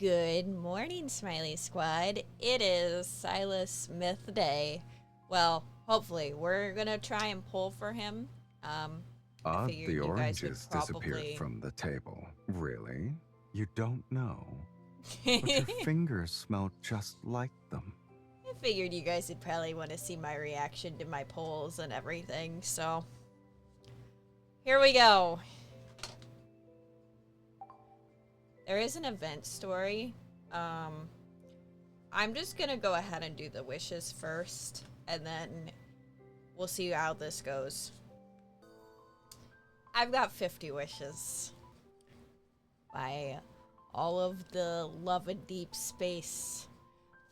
Good morning, Smiley Squad. It is Sylus Myth Day. Well, hopefully. We're gonna try and pull for him. I Odd figured the you guys would oranges disappeared probably... from the table. Really? You don't know? But your fingers smell just like them. I figured you guys would probably want to see my reaction to my polls and everything, so... Here we go. There is an event story. I'm just gonna go ahead and do the wishes first, and then we'll see how this goes. I've got 50 wishes by all of the love and deep space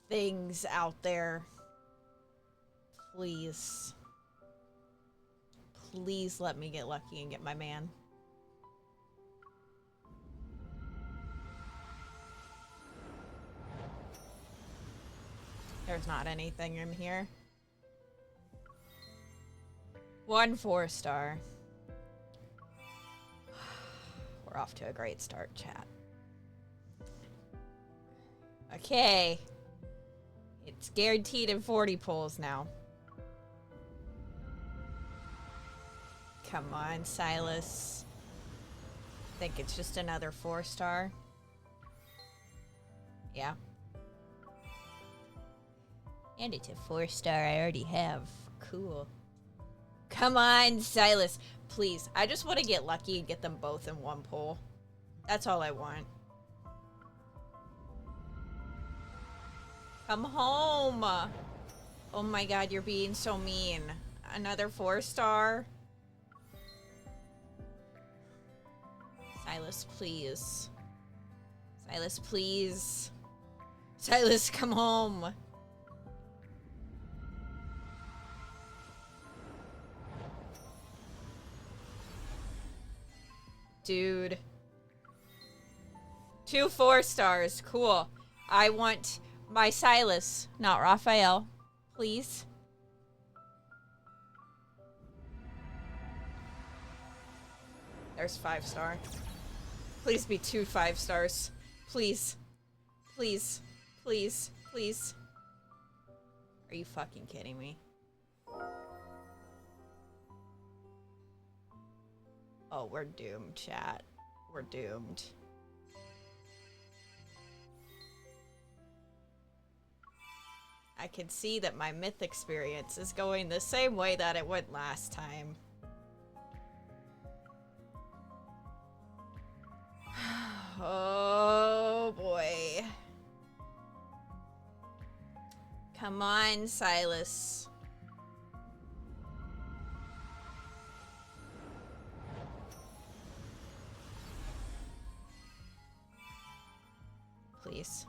things out there. Please. Please let me get lucky and get my man. There's not anything in here. 1 4-star. We're off to a great start, chat. Okay. It's guaranteed in 40 pulls now. Come on, Sylus. Think it's just another 4-star. Yeah. And it's a 4-star I already have. Cool. Come on, Sylus. Please. I just want to get lucky and get them both in 1 pull. That's all I want. Come home. Oh my god, you're being so mean. Another 4-star? Sylus, please. Sylus, please. Sylus, come home. Dude. 2 4-stars. Cool. I want my Sylus, not Raphael. Please. There's 5-star. Please be 2 5-stars. Please. Please. Please. Please. Are you fucking kidding me? Oh, we're doomed, chat. We're doomed. I can see that my myth experience is going the same way that it went last time. Oh, boy. Come on, Sylus. Please.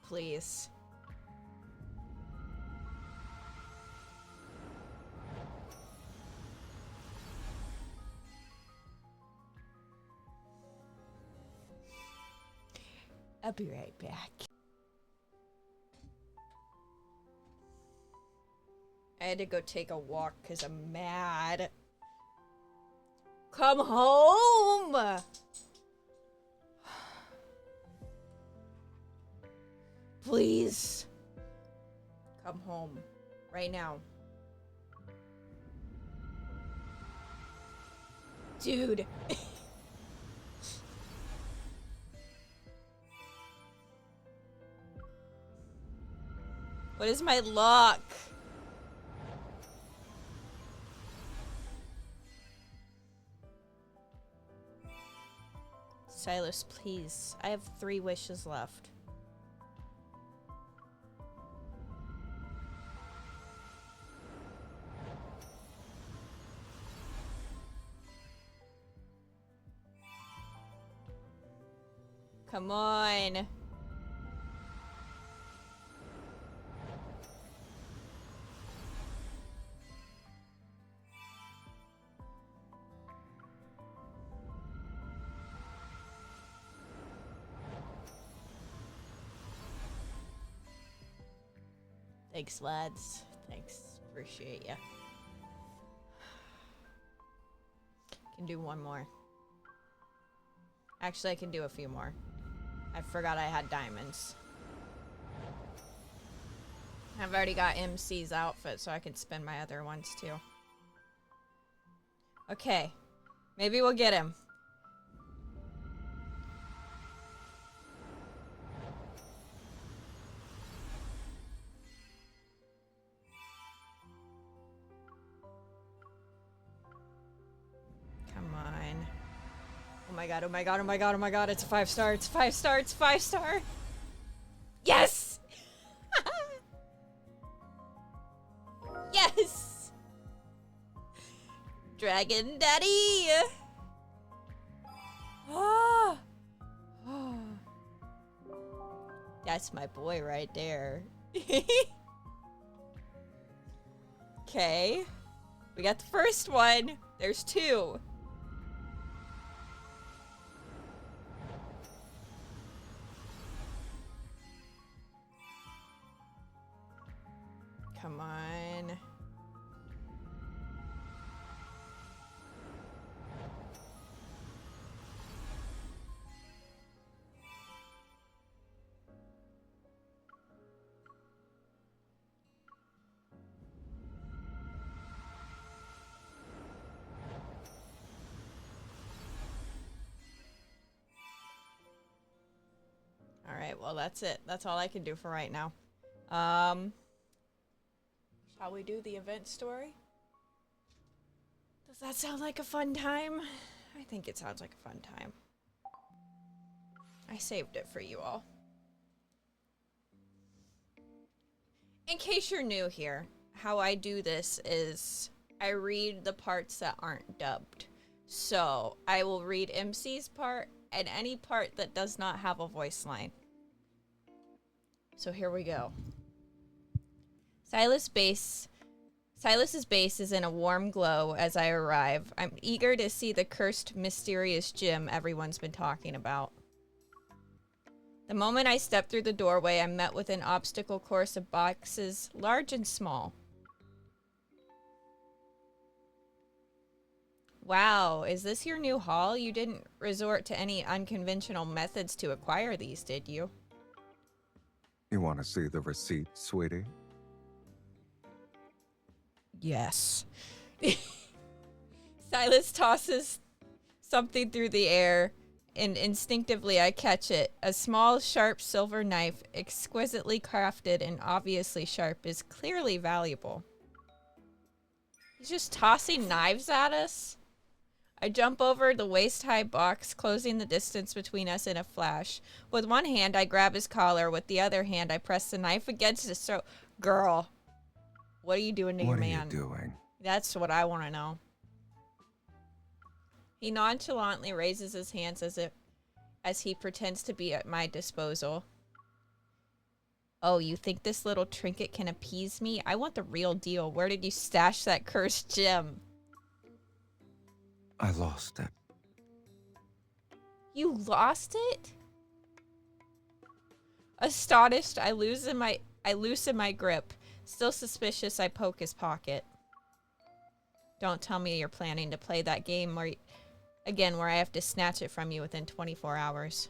Please. I'll be right back. I had to go take a walk because I'm mad. Come home! Please. Come home. Right now. Dude. What is my luck? Sylus, please. I have 3 wishes left. Come on. Thanks, lads. Thanks. Appreciate ya. Can do one more. Actually, I can do a few more. I forgot I had diamonds. I've already got MC's outfit, so I can spend my other ones too. Okay. Maybe we'll get him. Come on. Oh my god, oh my god, oh my god, oh my god, it's a 5-star, it's 5-star, it's 5-star! Yes! Yes! Dragon Daddy! Oh. Oh. That's my boy right there. Okay. We got the first one. There's 2. Come on. Alright, well that's it. That's all I can do for right now. Shall we do the event story? Does that sound like a fun time? I think it sounds like a fun time. I saved it for you all. In case you're new here, how I do this is I read the parts that aren't dubbed. So I will read MC's part and any part that does not have a voice line. So here we go. Silus's base is in a warm glow as I arrive. I'm eager to see the cursed, mysterious gym everyone's been talking about. The moment I step through the doorway, I'm met with an obstacle course of boxes, large and small. Wow, is this your new haul? You didn't resort to any unconventional methods to acquire these, did you? You want to see the receipt, sweetie? Yes. Sylus tosses something through the air, and instinctively I catch it. A small, sharp silver knife, exquisitely crafted and obviously sharp, is clearly valuable. He's just tossing knives at us? I jump over the waist-high box, closing the distance between us in a flash. With one hand, I grab his collar. With the other hand, I press the knife against his throat. Girl, what are you doing to your man? What are you doing? That's what I want to know. He nonchalantly raises his hands as he pretends to be at my disposal. Oh, you think this little trinket can appease me? I want the real deal. Where did you stash that cursed gem? I lost it. You lost it? Astonished, I loosen my grip. Still suspicious, I poke his pocket. Don't tell me you're planning to play that game where I have to snatch it from you within 24 hours.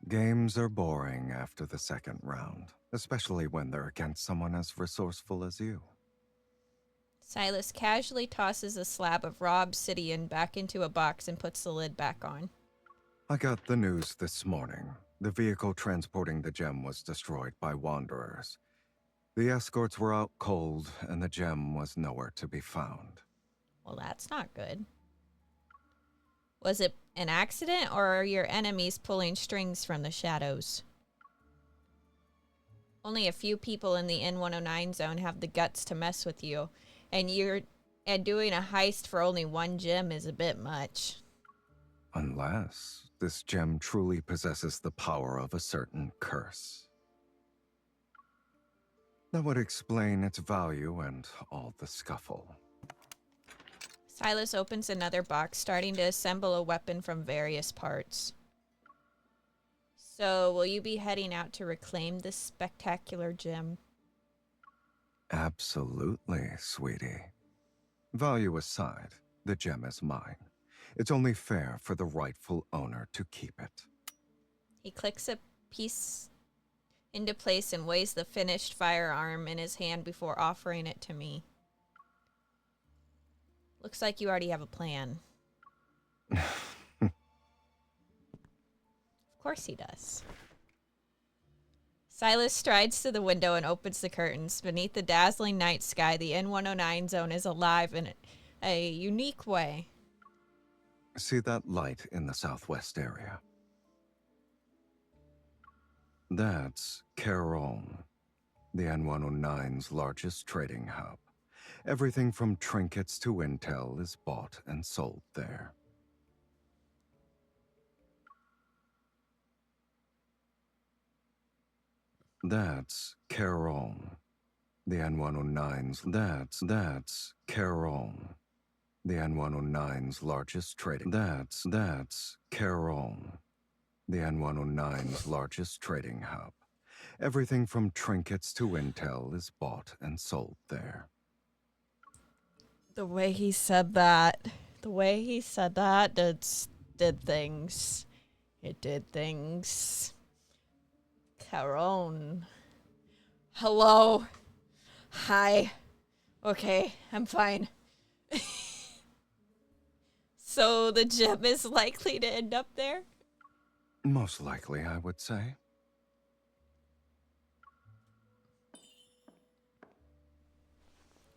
Games are boring after the second round, especially when they're against someone as resourceful as you. Sylus casually tosses a slab of raw obsidian back into a box and puts the lid back on. I got the news this morning. The vehicle transporting the gem was destroyed by wanderers. The escorts were out cold, and the gem was nowhere to be found. Well, that's not good. Was it an accident, or are your enemies pulling strings from the shadows? Only a few people in the N109 zone have the guts to mess with you, and doing a heist for only one gem is a bit much. Unless this gem truly possesses the power of a certain curse. That would explain its value and all the scuffle. Sylus opens another box, starting to assemble a weapon from various parts. So, will you be heading out to reclaim this spectacular gem? Absolutely, sweetie. Value aside, The gem is mine. It's only fair for the rightful owner to keep it. He clicks a piece into place and weighs the finished firearm in his hand before offering it to me. Looks like you already have a plan. Of course he does. Sylus strides to the window and opens the curtains. Beneath the dazzling night sky, the N109 zone is alive in a unique way. See that light in the southwest area? That's Caron, the N109's largest trading hub. Everything from trinkets to intel is bought and sold there. That's Caron, the N109's. That's Caron, the N109's largest trading. That's Caron, the N109's largest trading hub. Everything from trinkets to intel is bought and sold there. The way he said that did things. It did things. Caron. Hello. Hi. Okay, I'm fine. So the gem is likely to end up there? Most likely, I would say.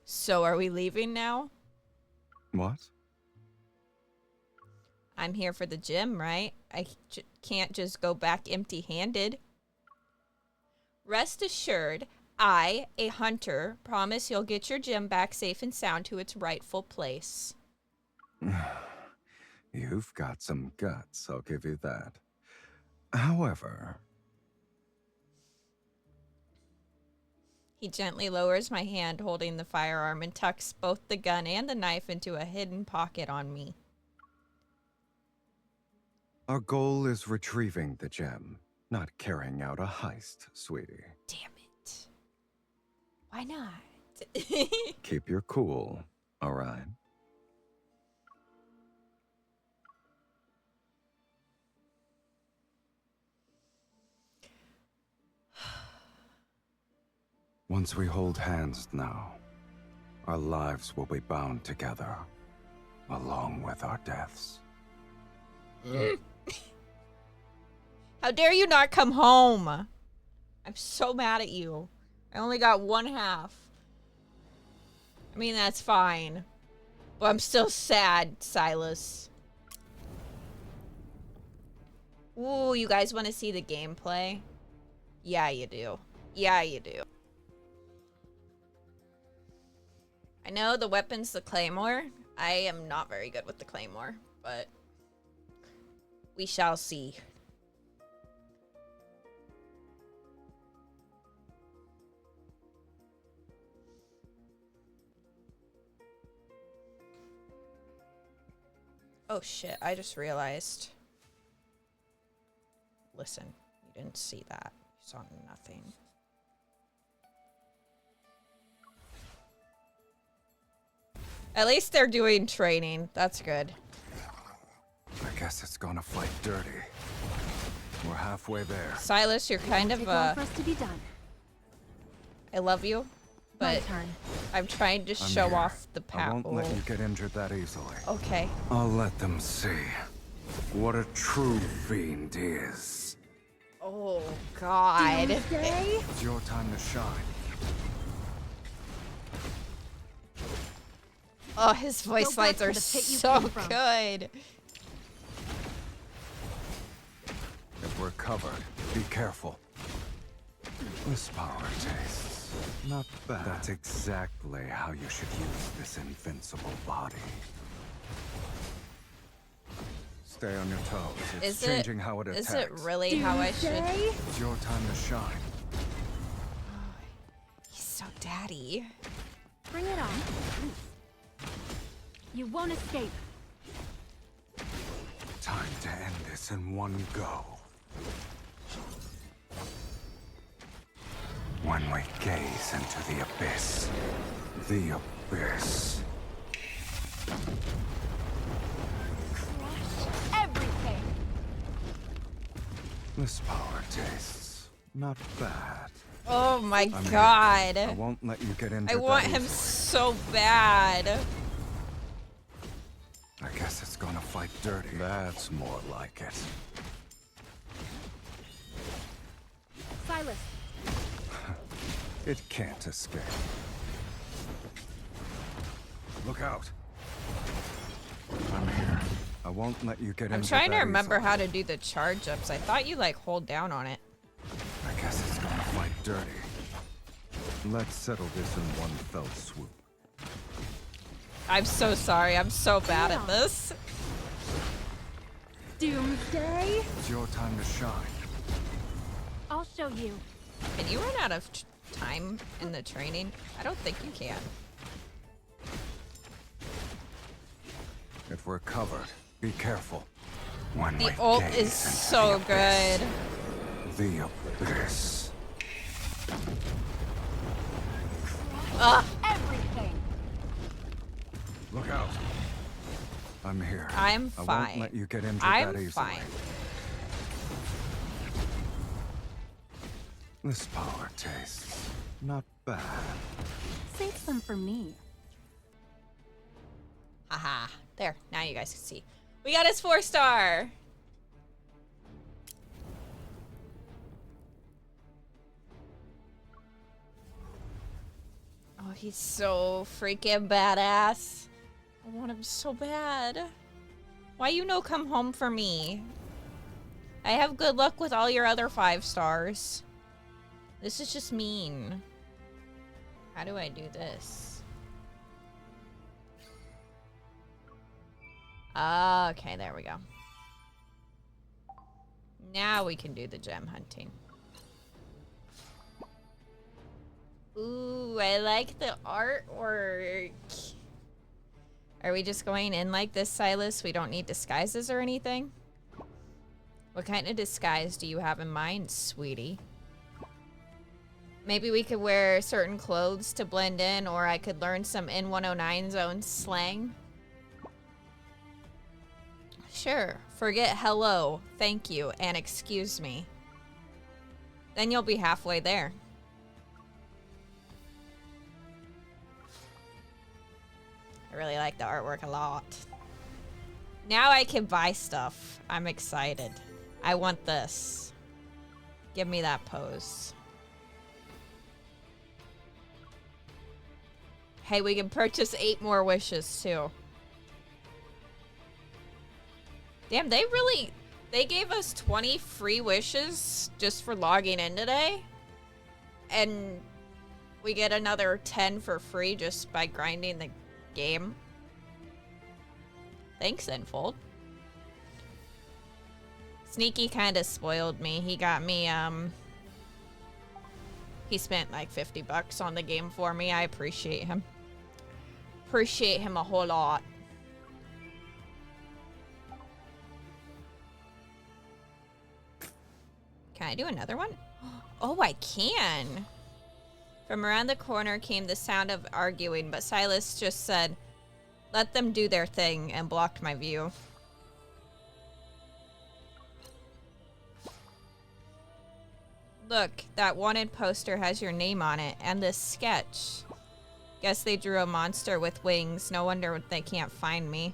So are we leaving now? What? I'm here for the gym, right? I can't just go back empty-handed. Rest assured, I, a hunter, promise you'll get your gem back safe and sound to its rightful place. You've got some guts, I'll give you that. However... He gently lowers my hand holding the firearm and tucks both the gun and the knife into a hidden pocket on me. Our goal is retrieving the gem, not carrying out a heist, sweetie. Damn it. Why not? Keep your cool, all right? Once we hold hands now, our lives will be bound together, along with our deaths. How dare you not come home? I'm so mad at you. I only got one half. I mean, that's fine. But I'm still sad, Sylus. Ooh, you guys want to see the gameplay? Yeah, you do. Yeah, you do. I know the weapon's the claymore. I am not very good with the claymore, but we shall see. Oh shit, I just realized. Listen, you didn't see that. You saw nothing. At least they're doing training. That's good. I guess it's gonna fight dirty. We're halfway there. Sylus, you're kind of for us to be done. I love you, but I'm trying to show here. off the I power. won't let you get injured that easily. Okay. I'll let them see what a true fiend is. Oh God. It's your time to shine. Oh, his voice lines are so good. If we're covered, be careful. This power tastes not bad. That's exactly how you should use this invincible body. Stay on your toes. It's changing how it attacks. Is it really how I should? It's your time to shine. He's so daddy. Bring it on. You won't escape. Time to end this in one go. When we gaze into the abyss. The abyss. This power tastes not bad. Oh my I'm here. god. I won't let you get into I want him so bad. I guess it's gonna fight dirty. That's more like it. Sylus, It can't escape. Look out. I'm here. I won't let you get into I'm trying to that remember easily. how to do the charge ups. I thought you like hold down on it. I guess it's gonna fight dirty. Let's settle this in one fell swoop. I'm so sorry. I'm so bad at this. Doomsday? It's your time to shine. I'll show you. Can you run out of time in the training? I don't think you can. If we're covered, be careful. When The we ult gaze is into so the good. abyss, the abyss. Ugh. Everything. Look out. I'm here. I'm I fine. won't let you get into I'm that easily. fine. This power tastes not bad. Save some for me. Haha. There. Now you guys can see. We got his 4-star. Oh, he's so freaking badass. I want him so bad. Why you no come home for me? I have good luck with all your other 5-stars. This is just mean. How do I do this? Okay, there we go. Now we can do the gem hunting. Ooh, I like the artwork. Are we just going in like this, Sylus? We don't need disguises or anything? What kind of disguise do you have in mind, sweetie? Maybe we could wear certain clothes to blend in, or I could learn some N109 zone slang. Sure, forget hello, thank you, and excuse me. Then you'll be halfway there. I really like the artwork a lot. Now I can buy stuff. I'm excited. I want this. Give me that pose. Hey, we can purchase 8 more wishes too. Damn, they gave us 20 free wishes just for logging in today. And we get another 10 for free just by grinding the game. Thanks, Enfold. Sneaky kind of spoiled me. He got me, he spent like 50 bucks on the game for me. I appreciate him. Appreciate him a whole lot. Can I do another one? Oh, I can. From around the corner came the sound of arguing, but Sylus just said, "Let them do their thing," and blocked my view. Look, that wanted poster has your name on it, and this sketch. Guess they drew a monster with wings. No wonder they can't find me.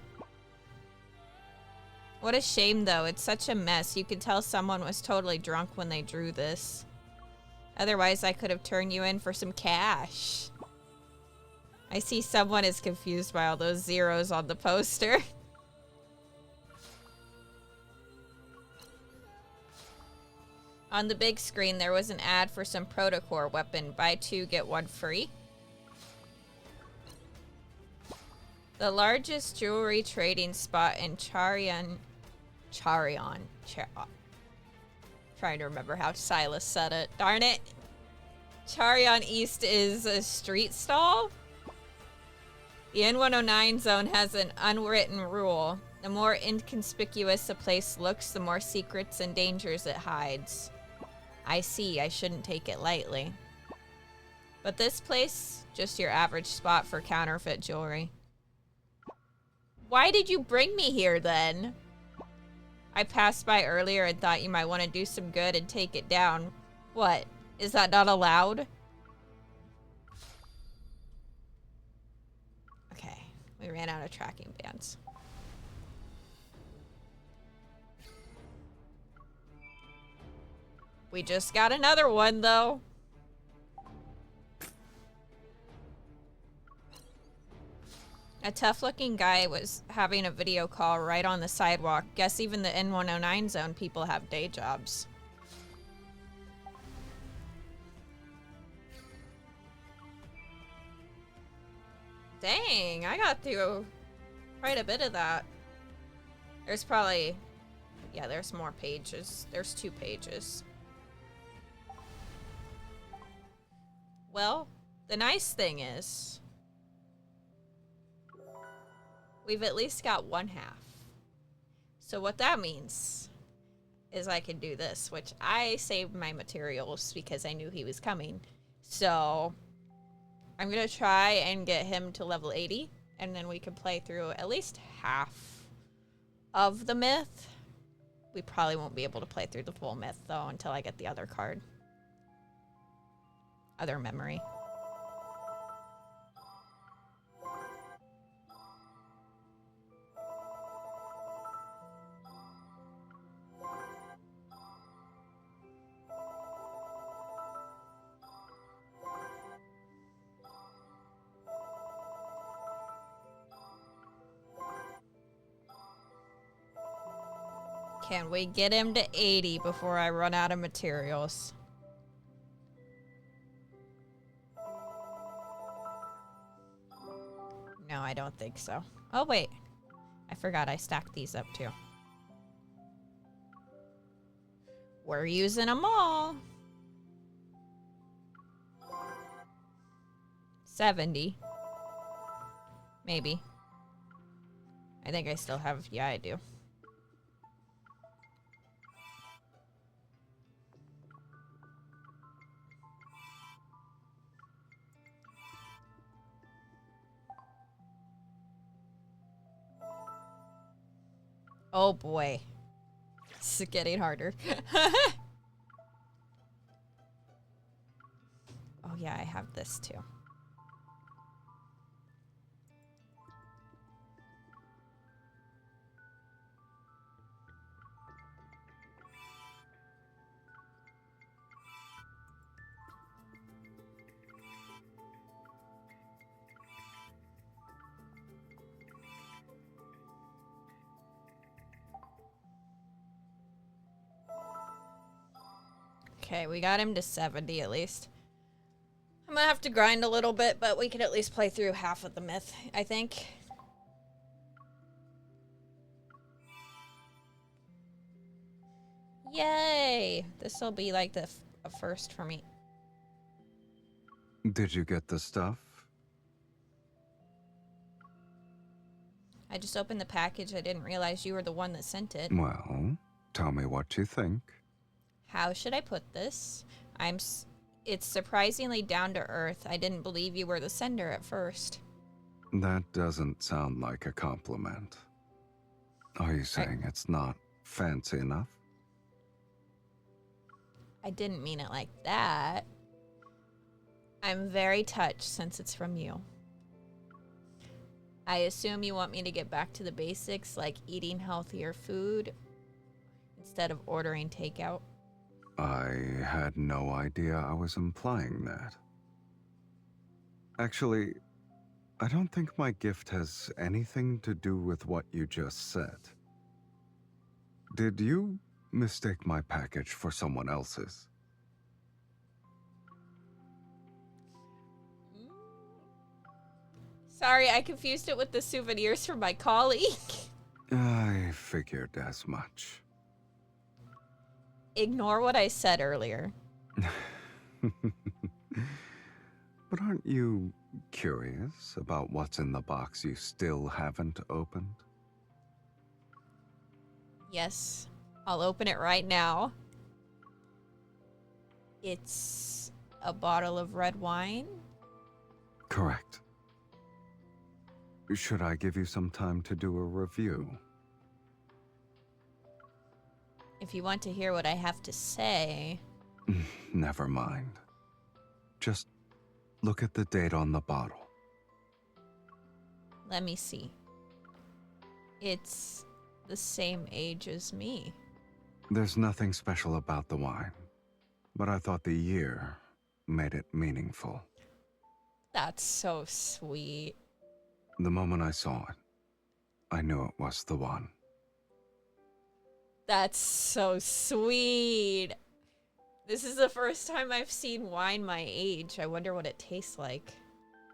What a shame, though. It's such a mess. You could tell someone was totally drunk when they drew this. Otherwise, I could have turned you in for some cash. I see someone is confused by all those zeros on the poster. On the big screen, there was an ad for some protocore weapon. Buy 2, get 1 free. The largest jewelry trading spot in Charion. Trying to remember how Sylus said it. Darn it. Charion East is a street stall. The N109 zone has an unwritten rule. The more inconspicuous a place looks, the more secrets and dangers it hides. I see, I shouldn't take it lightly. But this place, just your average spot for counterfeit jewelry. Why did you bring me here then? I passed by earlier and thought you might want to do some good and take it down. What? Is that not allowed? Okay, we ran out of tracking bands. We just got another one, though. A tough-looking guy was having a video call right on the sidewalk. Guess even the N109 zone people have day jobs. Dang, I got through quite a bit of that. There's probably... Yeah, there's more pages. There's 2 pages. Well, the nice thing is... we've at least got 1/2. So what that means is I can do this, which I saved my materials because I knew he was coming. So I'm going to try and get him to level 80, and then we can play through at least half of the myth. We probably won't be able to play through the full myth, though, until I get the other card. Other memory. Can we get him to 80 before I run out of materials? No, I don't think so. Oh, wait. I forgot I stacked these up, too. We're using them all. 70. Maybe. I think I still have... Yeah, I do. Oh boy. This is getting harder. Oh yeah, I have this too. Okay, we got him to 70 at least. I'm gonna have to grind a little bit, but we can at least play through half of the myth, I think. Yay! This'll be like a first for me. Did you get the stuff? I just opened the package. I didn't realize you were the one that sent it. Well, tell me what you think. How should I put this? It's surprisingly down to earth. I didn't believe you were the sender at first. That doesn't sound like a compliment. Are you saying it's not fancy enough? I didn't mean it like that. I'm very touched since it's from you. I assume you want me to get back to the basics, like eating healthier food instead of ordering takeout. I had no idea I was implying that. Actually, I don't think my gift has anything to do with what you just said. Did you mistake my package for someone else's? Sorry, I confused it with the souvenirs from my colleague. I figured as much. Ignore what I said earlier. But aren't you curious about what's in the box you still haven't opened? Yes, I'll open it right now. It's a bottle of red wine. Correct. Should I give you some time to do a review? If you want to hear what I have to say... Never mind. Just look at the date on the bottle. Let me see. It's the same age as me. There's nothing special about the wine, but I thought the year made it meaningful. That's so sweet. The moment I saw it, I knew it was the one. That's so sweet. This is the first time I've seen wine my age. I wonder what it tastes like.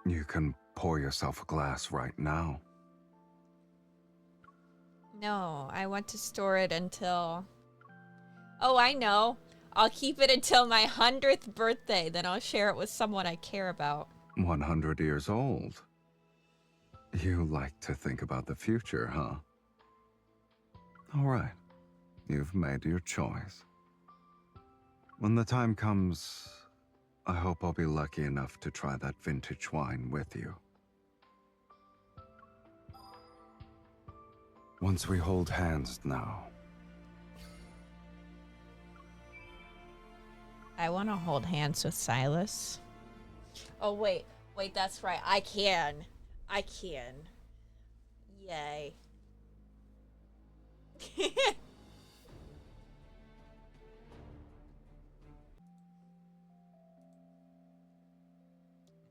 You can pour yourself a glass right now. No, I want to store it until... Oh, I know. I'll keep it until my 100th birthday. Then I'll share it with someone I care about. 100 years old. You like to think about the future, huh? All right. You've made your choice. When the time comes, I hope I'll be lucky enough to try that vintage wine with you. Once we hold hands now. I want to hold hands with Sylus. Oh, wait, that's right. I can. Yay.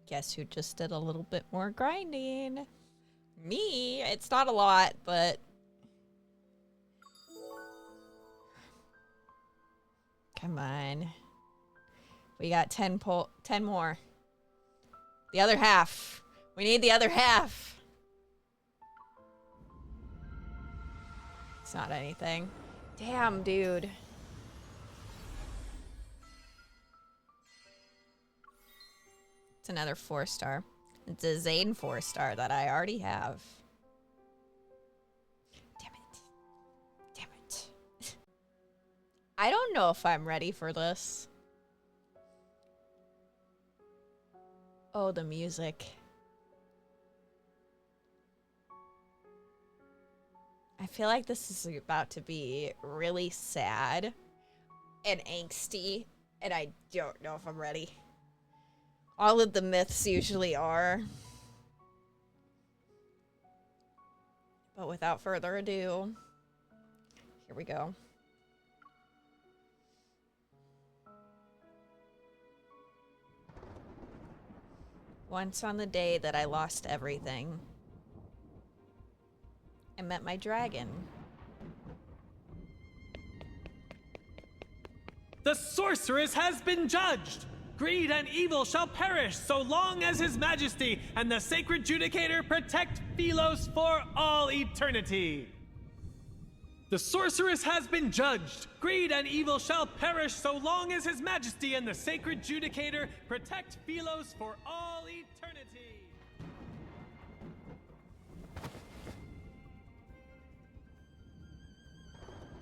Guess who just did a little bit more grinding? Me. It's not a lot, but... Come on. We got 10 more. The other half. We need the other half. It's not anything. Damn, dude. It's another 4-star. It's a Zane 4-star that I already have. Damn it. I don't know if I'm ready for this. Oh, the music. I feel like this is about to be really sad and angsty, and I don't know if I'm ready. All of the myths usually are. But without further ado, here we go. Once on the day that I lost everything, I met my dragon. The sorceress has been judged! Greed and evil shall perish so long as His Majesty and the Sacred Judicator protect Philos for all eternity! The sorceress has been judged! Greed and evil shall perish so long as His Majesty and the Sacred Judicator protect Philos for all eternity!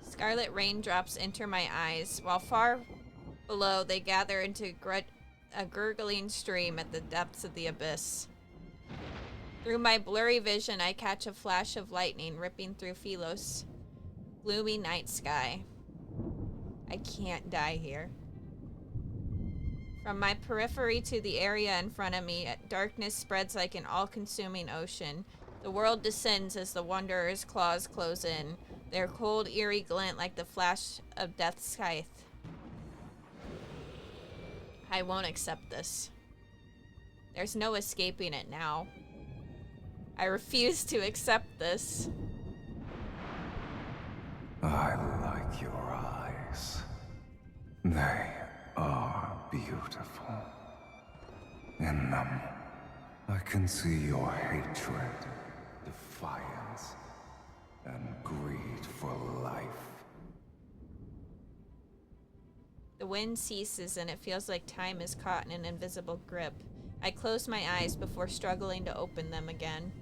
Scarlet raindrops enter my eyes, while far below they gather into a gurgling stream at the depths of the abyss. Through my blurry vision, I catch a flash of lightning ripping through Philos' gloomy night sky. I can't die here. From my periphery to the area in front of me, darkness spreads like an all-consuming ocean. The world descends as the Wanderer's claws close in, their cold, eerie glint like the flash of death's scythe. I won't accept this. There's no escaping it now. I refuse to accept this. I like your eyes. They are beautiful. In them, I can see your hatred, defiance, and greed for life. The wind ceases and it feels like time is caught in an invisible grip. I close my eyes before struggling to open them again.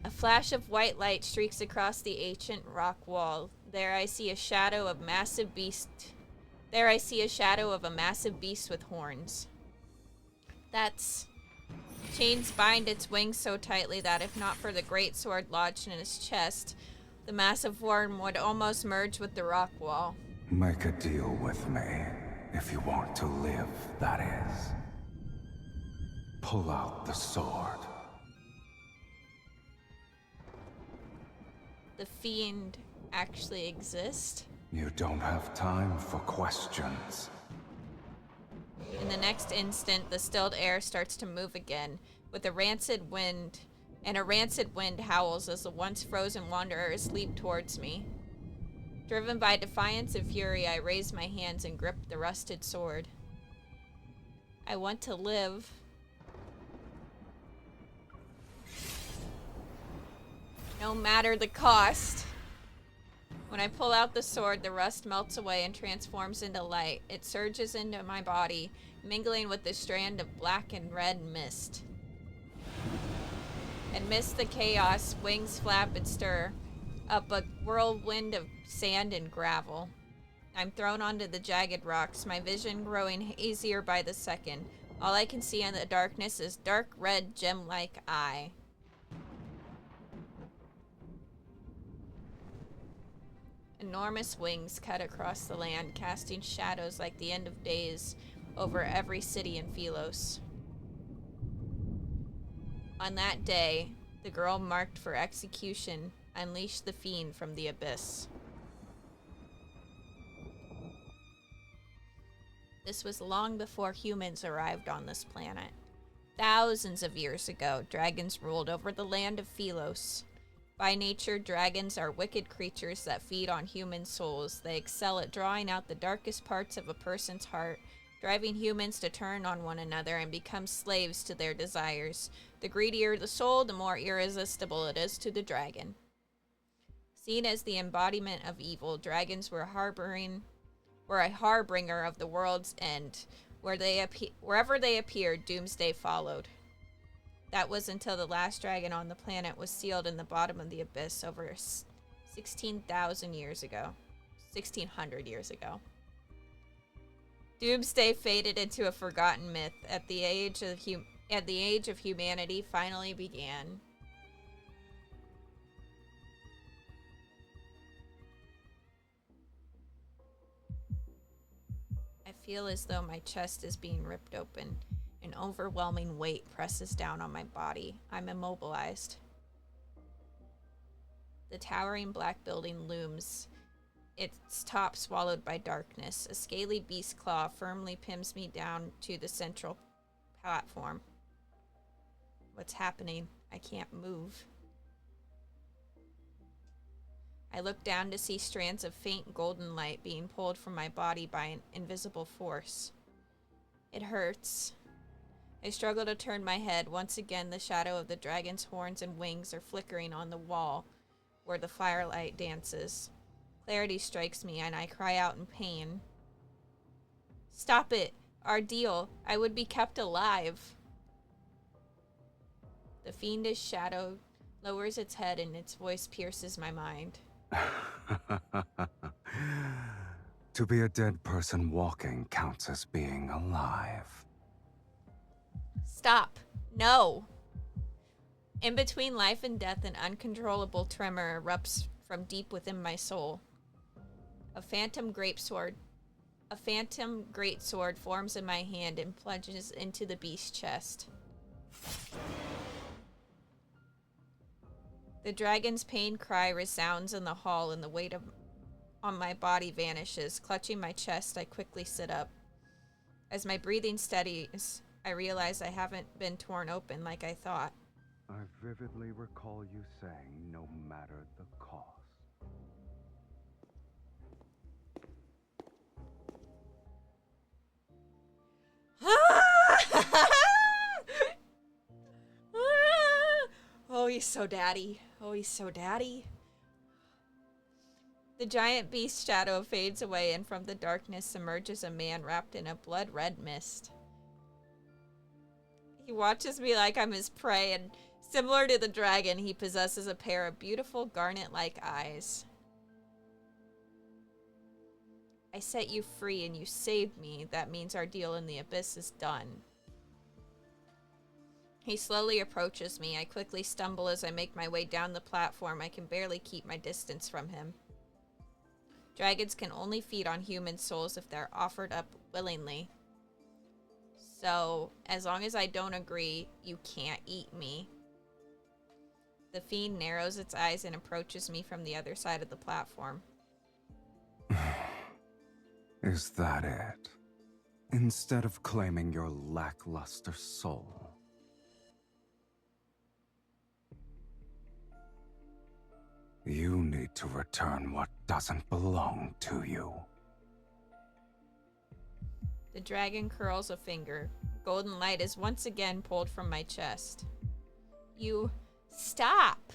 A flash of white light streaks across the ancient rock wall. There I see a shadow of a massive beast with horns. Chains bind its wings so tightly that if not for the great sword lodged in its chest, The massive worm would almost merge with the rock wall. Make a deal with me, if you want to live, that is. Pull out the sword. The fiend actually exist? You don't have time for questions. In the next instant, the stilled air starts to move again, with a rancid wind howls as the once frozen wanderers leap towards me. Driven by defiance and fury, I raise my hands and grip the rusted sword. I want to live. No matter the cost. When I pull out the sword, the rust melts away and transforms into light. It surges into my body, mingling with the strand of black and red mist. Amidst the chaos, wings flap and stir up a whirlwind of sand and gravel. I'm thrown onto the jagged rocks, my vision growing hazier by the second. All I can see in the darkness is dark red gem-like eye. Enormous wings cut across the land, casting shadows like the end of days over every city in Sylus. On that day, the girl marked for execution unleashed the fiend from the abyss. This was long before humans arrived on this planet. Thousands of years ago, dragons ruled over the land of Sylus. By nature, dragons are wicked creatures that feed on human souls. They excel at drawing out the darkest parts of a person's heart, driving humans to turn on one another and become slaves to their desires. The greedier the soul, the more irresistible it is to the dragon. Seen as the embodiment of evil, dragons were a harbinger of the world's end. Wherever they appeared, doomsday followed. That was until the last dragon on the planet was sealed in the bottom of the abyss over 16,000 years ago. 1,600 years ago. Doomsday faded into a forgotten myth. At the age of humanity finally began. I feel as though my chest is being ripped open. An overwhelming weight presses down on my body. I'm immobilized. The towering black building looms, its top swallowed by darkness. A scaly beast claw firmly pins me down to the central platform. What's happening? I can't move. I look down to see strands of faint golden light being pulled from my body by an invisible force. It hurts. I struggle to turn my head. Once again, the shadow of the dragon's horns and wings are flickering on the wall where the firelight dances. Clarity strikes me, and I cry out in pain. Stop it! Our deal! I would be kept alive! The fiendish shadow lowers its head, and its voice pierces my mind. To be a dead person walking counts as being alive. Stop. No. In between life and death, an uncontrollable tremor erupts from deep within my soul. A phantom greatsword forms in my hand and plunges into the beast's chest. The dragon's pain cry resounds in the hall, and the weight on my body vanishes. Clutching my chest, I quickly sit up. As my breathing steadies, I realize I haven't been torn open like I thought. I vividly recall you saying, no matter the cost. Oh, he's so daddy. Oh, he's so daddy. The giant beast shadow fades away, and from the darkness emerges a man wrapped in a blood-red mist. He watches me like I'm his prey, and similar to the dragon, he possesses a pair of beautiful garnet-like eyes. I set you free and you saved me. That means our deal in the abyss is done. He slowly approaches me. I quickly stumble as I make my way down the platform. I can barely keep my distance from him. Dragons can only feed on human souls if they're offered up willingly. So, as long as I don't agree, you can't eat me. The fiend narrows its eyes and approaches me from the other side of the platform. Is that it? Instead of claiming your lackluster soul. You need to return what doesn't belong to you. The dragon curls a finger. Golden light is once again pulled from my chest. You stop!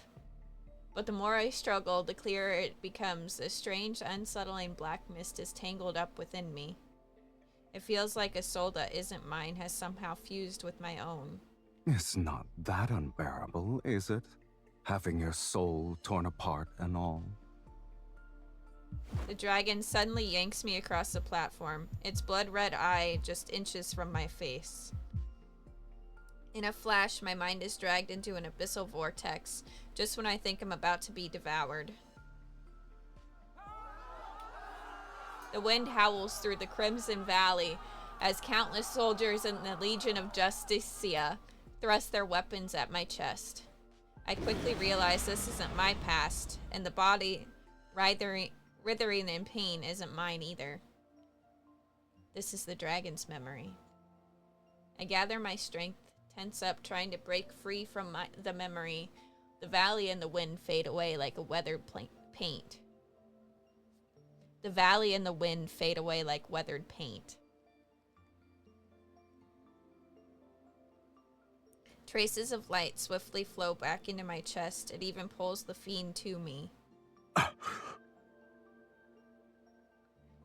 But the more I struggle, the clearer it becomes. A strange, unsettling black mist is tangled up within me. It feels like a soul that isn't mine has somehow fused with my own. It's not that unbearable, is it? Having your soul torn apart and all. The dragon suddenly yanks me across the platform, its blood-red eye just inches from my face. In a flash, my mind is dragged into an abyssal vortex, just when I think I'm about to be devoured. The wind howls through the Crimson Valley as countless soldiers in the Legion of Justicia thrust their weapons at my chest. I quickly realize this isn't my past, and the body writhing in pain isn't mine either. This is the dragon's memory. I gather my strength, tense up, trying to break free from the memory. The valley and the wind fade away like a weathered paint. The valley and the wind fade away like weathered paint. Traces of light swiftly flow back into my chest. It even pulls the fiend to me.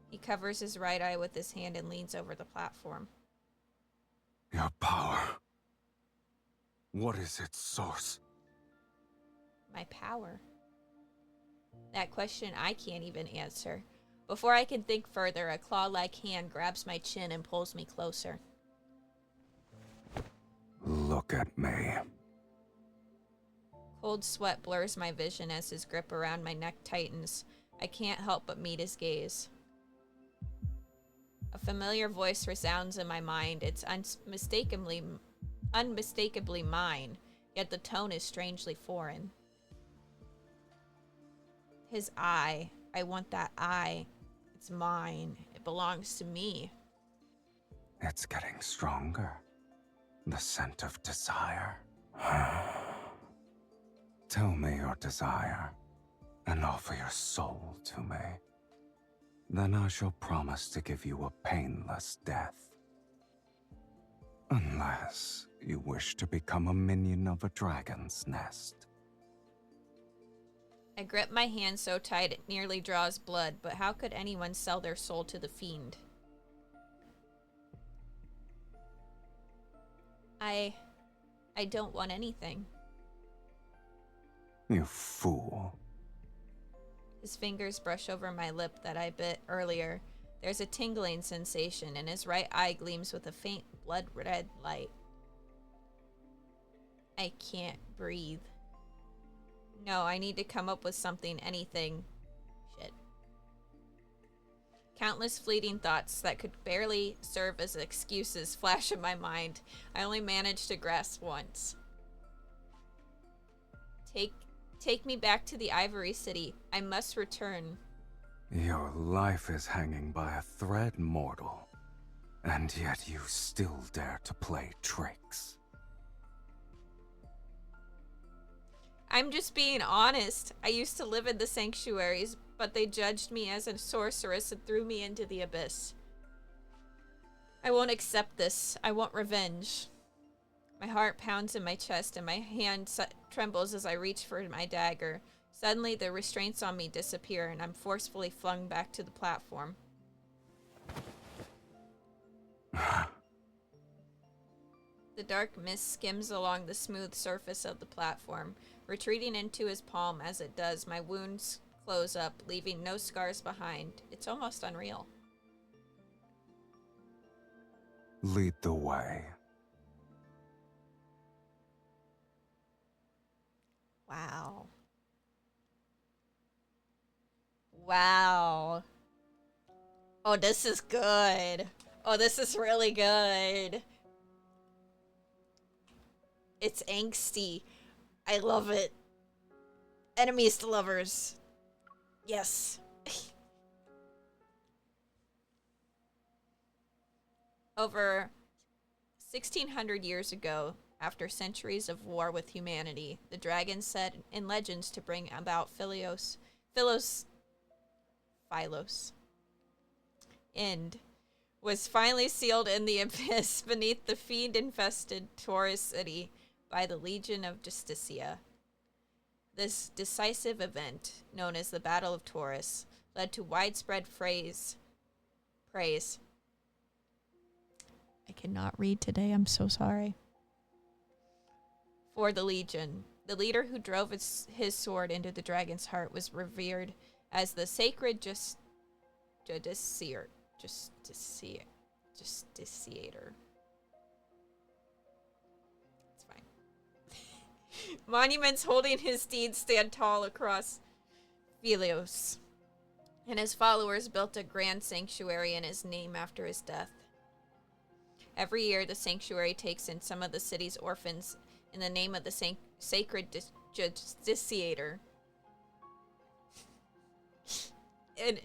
He covers his right eye with his hand and leans over the platform. Your power. What is its source? My power? That question I can't even answer. Before I can think further, a claw-like hand grabs my chin and pulls me closer. Look at me. Cold sweat blurs my vision as his grip around my neck tightens. I can't help but meet his gaze. A familiar voice resounds in my mind. It's unmistakably mine, yet the tone is strangely foreign. His eye. I want that eye. It's mine. It belongs to me. It's getting stronger. The scent of desire. Tell me your desire, and offer your soul to me. Then I shall promise to give you a painless death. Unless you wish to become a minion of a dragon's nest. I grip my hand so tight it nearly draws blood, but how could anyone sell their soul to the fiend? I don't want anything. You fool. His fingers brush over my lip that I bit earlier. There's a tingling sensation, and his right eye gleams with a faint blood-red light. I can't breathe. No, I need to come up with something, anything. Shit. Countless fleeting thoughts that could barely serve as excuses flash in my mind. I only managed to grasp once. Take me back to the Ivory City. I must return. Your life is hanging by a thread, mortal. And yet you still dare to play tricks. I'm just being honest. I used to live in the sanctuaries, but they judged me as a sorceress and threw me into the abyss. I won't accept this. I want revenge. My heart pounds in my chest and my hand trembles as I reach for my dagger. Suddenly, the restraints on me disappear and I'm forcefully flung back to the platform. The dark mist skims along the smooth surface of the platform, retreating into his palm as it does. My wounds close up, leaving no scars behind. It's almost unreal. Lead the way. Wow. Wow. Oh, this is good. Oh, this is really good. It's angsty. I love it. Enemies to lovers. Yes. Over 1,600 years ago, after centuries of war with humanity, the dragon set in legends to bring about Philos, end was finally sealed in the abyss beneath the fiend-infested Taurus city by the Legion of Justicia. This decisive event, known as the Battle of Taurus, led to widespread praise. I cannot read today, I'm so sorry. For the Legion. The leader who drove his sword into the dragon's heart was revered as the sacred Justiciator. It's fine. Monuments holding his deeds stand tall across Philos, and his followers built a grand sanctuary in his name after his death. Every year, the sanctuary takes in some of the city's orphans in the name of the sacred Justiciator. It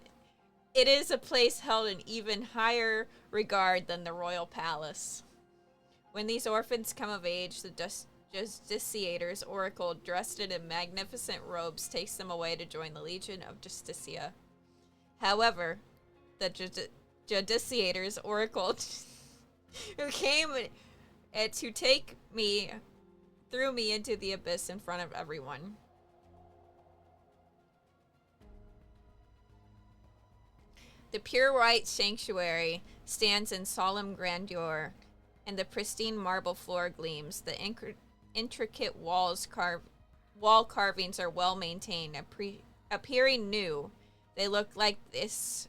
is a place held in even higher regard than the royal palace. When these orphans come of age, the Justiciator's oracle, dressed in magnificent robes, takes them away to join the Legion of Justicia. However, the Justiciator's oracle who came to take me, threw me into the abyss in front of everyone. The pure white sanctuary stands in solemn grandeur, and the pristine marble floor gleams. The intricate wall carvings are well maintained, appearing new. They look like this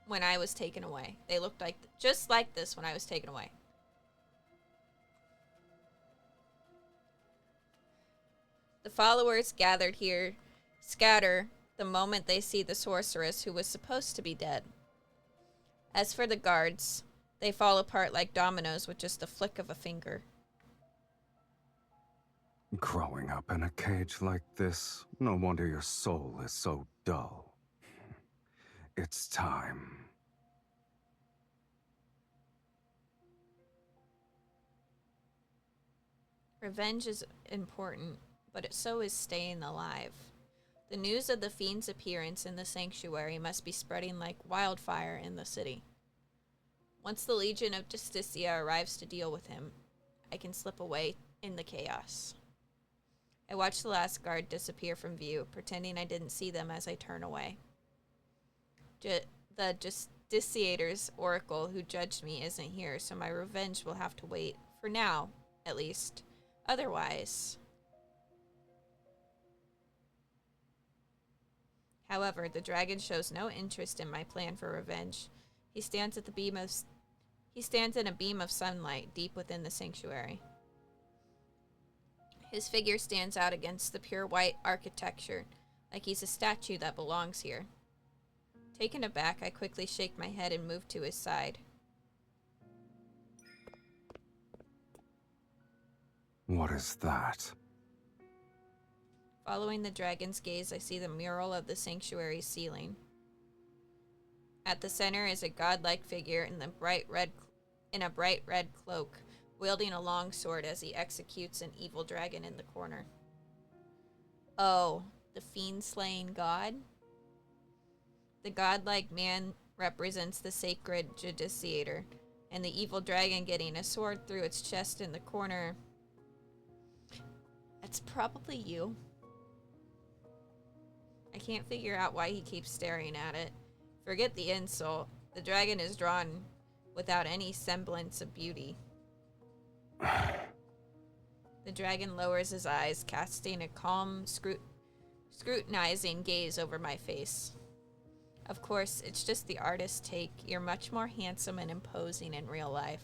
when I was taken away. They looked like just like this when I was taken away. The followers gathered here scatter the moment they see the sorceress who was supposed to be dead. As for the guards, they fall apart like dominoes with just a flick of a finger. Growing up in a cage like this, no wonder your soul is so dull. It's time. Revenge is important, but so is staying alive. The news of the fiend's appearance in the sanctuary must be spreading like wildfire in the city. Once the Legion of Justicia arrives to deal with him, I can slip away in the chaos. I watch the last guard disappear from view, pretending I didn't see them as I turn away. The Justiciator's oracle who judged me isn't here, so my revenge will have to wait, for now, at least. Otherwise... However, the dragon shows no interest in my plan for revenge. He stands in a beam of sunlight deep within the sanctuary. His figure stands out against the pure white architecture, like he's a statue that belongs here. Taken aback, I quickly shake my head and move to his side. What is that? Following the dragon's gaze, I see the mural of the sanctuary's ceiling. At the center is a godlike figure in a bright red cloak, wielding a long sword as he executes an evil dragon in the corner. Oh, the fiend-slaying god? The godlike man represents the sacred Justiciator, and the evil dragon getting a sword through its chest in the corner. That's probably you. I can't figure out why he keeps staring at it. Forget the insult. The dragon is drawn without any semblance of beauty. The dragon lowers his eyes, casting a calm, scrutinizing gaze over my face. Of course, it's just the artist's take. You're much more handsome and imposing in real life.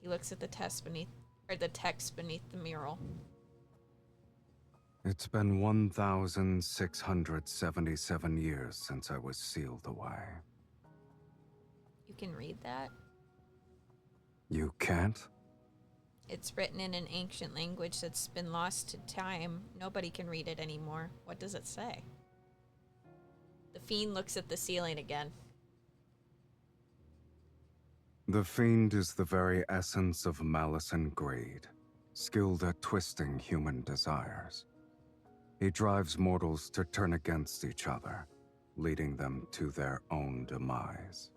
He looks at the text beneath the mural. It's been 1,677 years since I was sealed away. You can read that? You can't? It's written in an ancient language that's been lost to time. Nobody can read it anymore. What does it say? The fiend looks at the ceiling again. The fiend is the very essence of malice and greed, skilled at twisting human desires. He drives mortals to turn against each other, leading them to their own demise.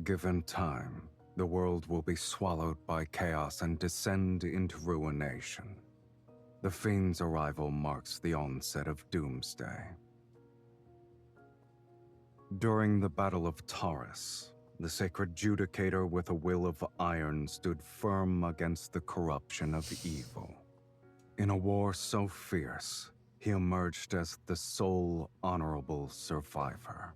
Given time, the world will be swallowed by chaos and descend into ruination. The fiend's arrival marks the onset of doomsday. During the Battle of Taurus, the sacred judicator with a will of iron stood firm against the corruption of evil. In a war so fierce, he emerged as the sole honorable survivor.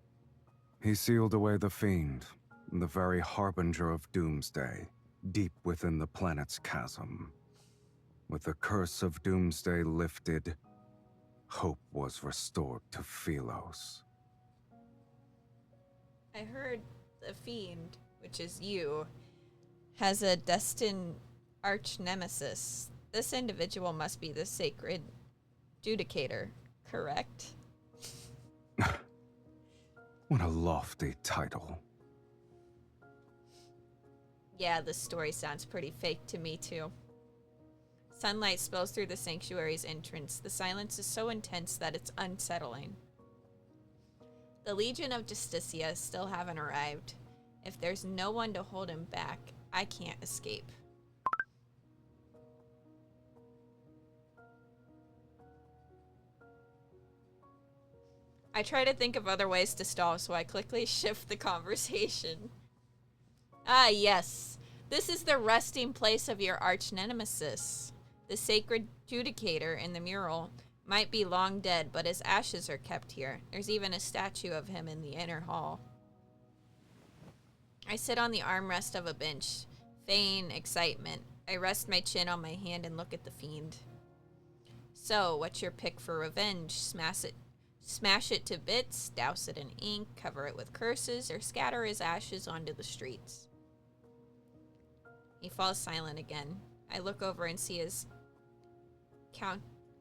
He sealed away the fiend, the very harbinger of doomsday, deep within the planet's chasm. With the curse of doomsday lifted, hope was restored to Philos. I heard the fiend, which is you, has a destined arch nemesis. This individual must be the sacred judicator, correct? What a lofty title. Yeah, this story sounds pretty fake to me, too. Sunlight spills through the sanctuary's entrance. The silence is so intense that it's unsettling. The Legion of Justicia still haven't arrived. If there's no one to hold him back, I can't escape. I try to think of other ways to stall, so I quickly shift the conversation. Ah, yes. This is the resting place of your arch nemesis. The sacred judicator in the mural might be long dead, but his ashes are kept here. There's even a statue of him in the inner hall. I sit on the armrest of a bench, feign excitement. I rest my chin on my hand and look at the fiend. So, what's your pick for revenge? Smash it to bits, douse it in ink, cover it with curses, or scatter his ashes onto the streets? He falls silent again. I look over and see his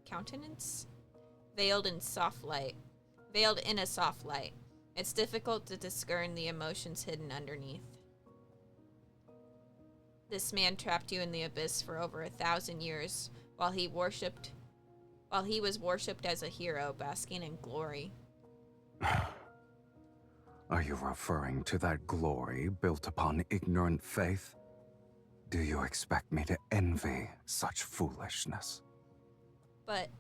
countenance veiled in a soft light. It's difficult to discern the emotions hidden underneath. This man trapped you in the abyss for over 1,000 years, while he was worshipped as a hero, basking in glory. Are you referring to that glory built upon ignorant faith? Do you expect me to envy such foolishness? But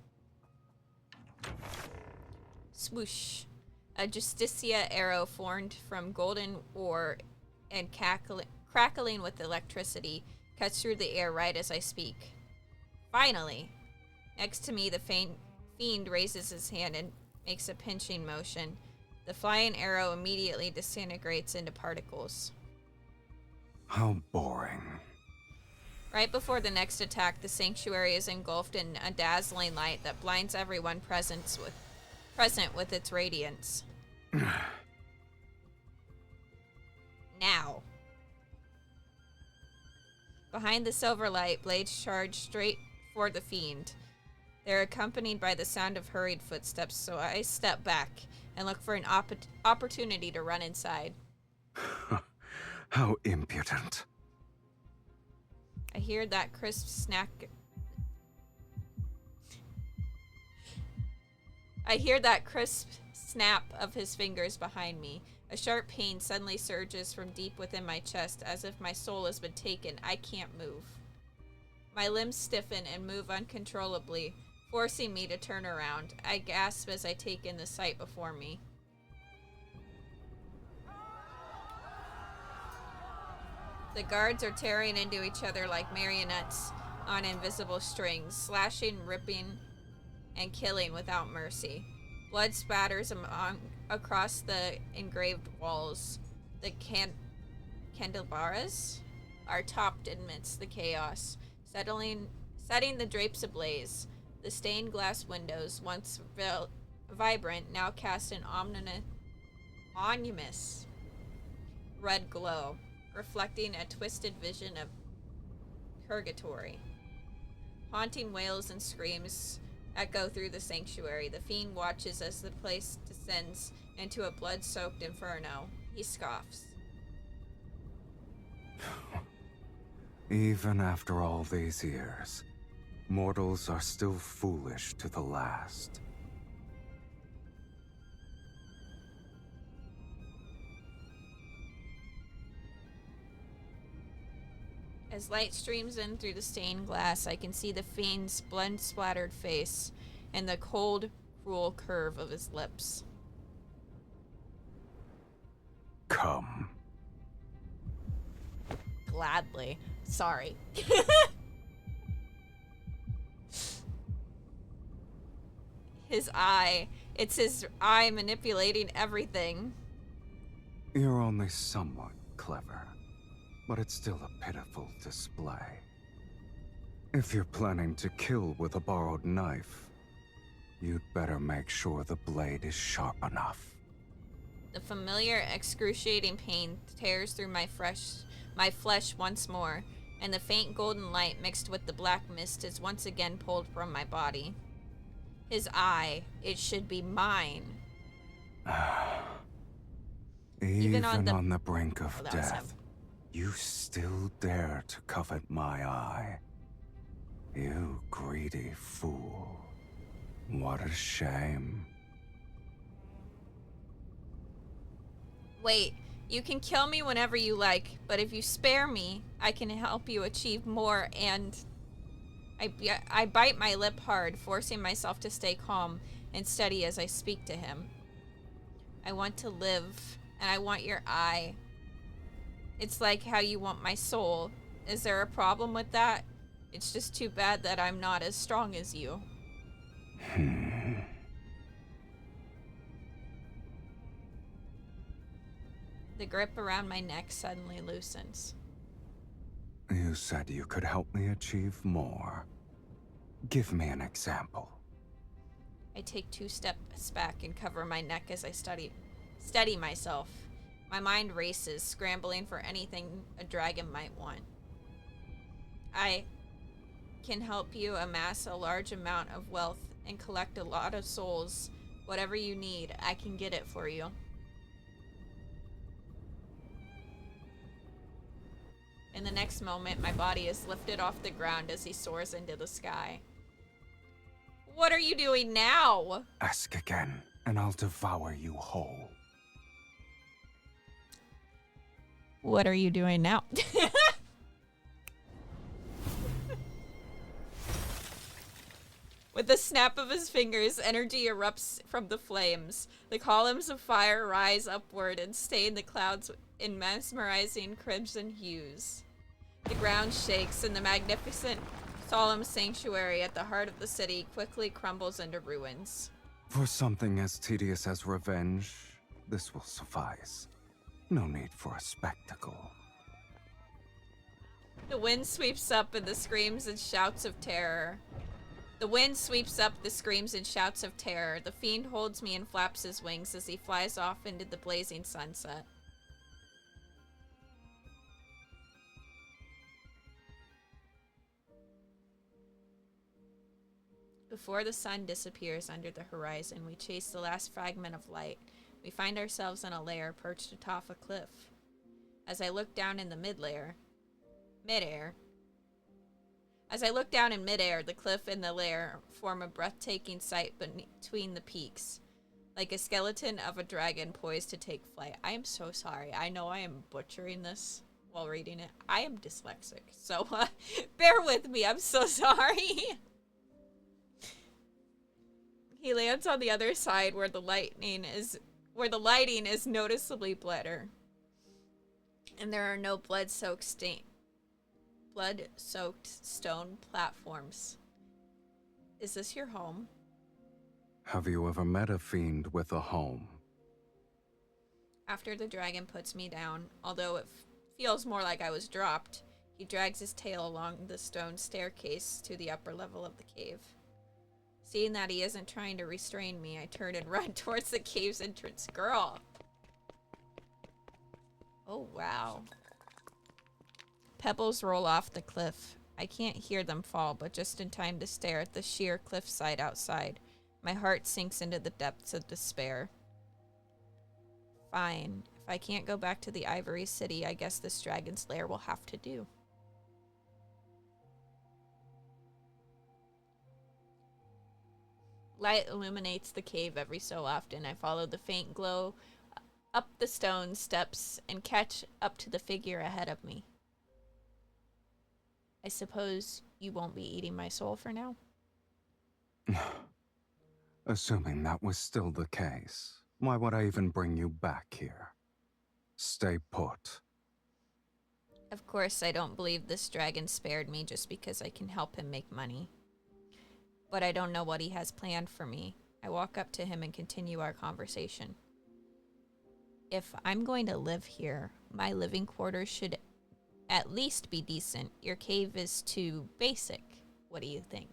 swoosh. A Justicia arrow formed from golden ore and crackling with electricity cuts through the air right as I speak. Finally! Next to me, the fiend raises his hand and makes a pinching motion. The flying arrow immediately disintegrates into particles. How boring. Right before the next attack, the sanctuary is engulfed in a dazzling light that blinds everyone present with its radiance. Now. Behind the silver light, blades charge straight for the fiend. They're accompanied by the sound of hurried footsteps, so I step back and look for an opportunity to run inside. How impudent. I hear that crisp snap of his fingers behind me. A sharp pain suddenly surges from deep within my chest, as if my soul has been taken. I can't move. My limbs stiffen and move uncontrollably, forcing me to turn around. I gasp as I take in the sight before me. The guards are tearing into each other like marionettes on invisible strings, slashing, ripping, and killing without mercy. Blood spatters across the engraved walls. The candelabras are topped amidst the chaos, setting the drapes ablaze. The stained glass windows, once vibrant, now cast an ominous red glow, reflecting a twisted vision of purgatory. Haunting wails and screams echo through the sanctuary. The fiend watches as the place descends into a blood-soaked inferno. He scoffs. Even after all these years, mortals are still foolish to the last. As light streams in through the stained glass, I can see the fiend's blood-splattered face and the cold, cruel curve of his lips. Come. Gladly. Sorry. His eye. It's his eye manipulating everything. You're only somewhat clever, but it's still a pitiful display. If you're planning to kill with a borrowed knife, you'd better make sure the blade is sharp enough. The familiar excruciating pain tears through my flesh once more, and the faint golden light mixed with the black mist is once again pulled from my body. His eye, it should be mine. Even on the brink of that was him. death, you still dare to covet my eye. You greedy fool. What a shame. Wait, you can kill me whenever you like, but if you spare me, I can help you achieve more, and... I bite my lip hard, forcing myself to stay calm and steady as I speak to him. I want to live, and I want your eye. It's like how you want my soul. Is there a problem with that? It's just too bad that I'm not as strong as you. The grip around my neck suddenly loosens. You said you could help me achieve more. Give me an example. I take 2 steps back and cover my neck as I steady myself. My mind races, scrambling for anything a dragon might want. I can help you amass a large amount of wealth and collect a lot of souls. Whatever you need, I can get it for you. In the next moment, my body is lifted off the ground as he soars into the sky. What are you doing now? Ask again, and I'll devour you whole. What are you doing now? With the snap of his fingers, energy erupts from the flames. The columns of fire rise upward and stain the clouds in mesmerizing crimson hues. The ground shakes, and the magnificent, solemn sanctuary at the heart of the city quickly crumbles into ruins. For something as tedious as revenge, this will suffice. No need for a spectacle. The wind sweeps up and the screams and shouts of terror. The wind sweeps up the screams and shouts of terror. The fiend holds me and flaps his wings as he flies off into the blazing sunset. Before the sun disappears under the horizon, we chase the last fragment of light. We find ourselves in a lair perched atop a cliff. As I look down in midair, the cliff and the lair form a breathtaking sight between the peaks, like a skeleton of a dragon poised to take flight. I am so sorry. I know I am butchering this while reading it. I am dyslexic, so bear with me. I'm so sorry. He lands on the other side where the lighting is noticeably better, and there are no blood-soaked stone platforms. Is this your home? Have you ever met a fiend with a home? After the dragon puts me down, although it feels more like I was dropped, he drags his tail along the stone staircase to the upper level of the cave. Seeing that he isn't trying to restrain me, I turn and run towards the cave's entrance. Girl! Oh, wow. Pebbles roll off the cliff. I can't hear them fall, but just in time to stare at the sheer cliffside outside. My heart sinks into the depths of despair. Fine. If I can't go back to the Ivory City, I guess this dragon's lair will have to do. Light illuminates the cave every so often. I follow the faint glow up the stone steps and catch up to the figure ahead of me. I suppose you won't be eating my soul for now? Assuming that was still the case, why would I even bring you back here? Stay put. Of course, I don't believe this dragon spared me just because I can help him make money. But I don't know what he has planned for me. I walk up to him and continue our conversation. If I'm going to live here, my living quarters should at least be decent. Your cave is too basic. What do you think?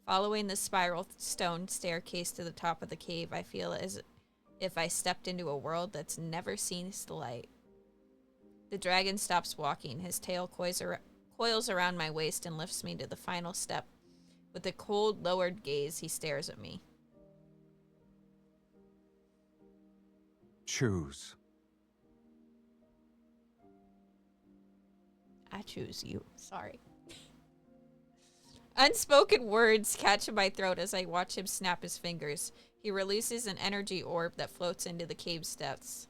Following the spiral stone staircase to the top of the cave, I feel as if I stepped into a world that's never seen the light. The dragon stops walking. His tail coils around my waist and lifts me to the final step. With a cold, lowered gaze, he stares at me. Choose. I choose you. Sorry. Unspoken words catch in my throat as I watch him snap his fingers. He releases an energy orb that floats into the cave's depths.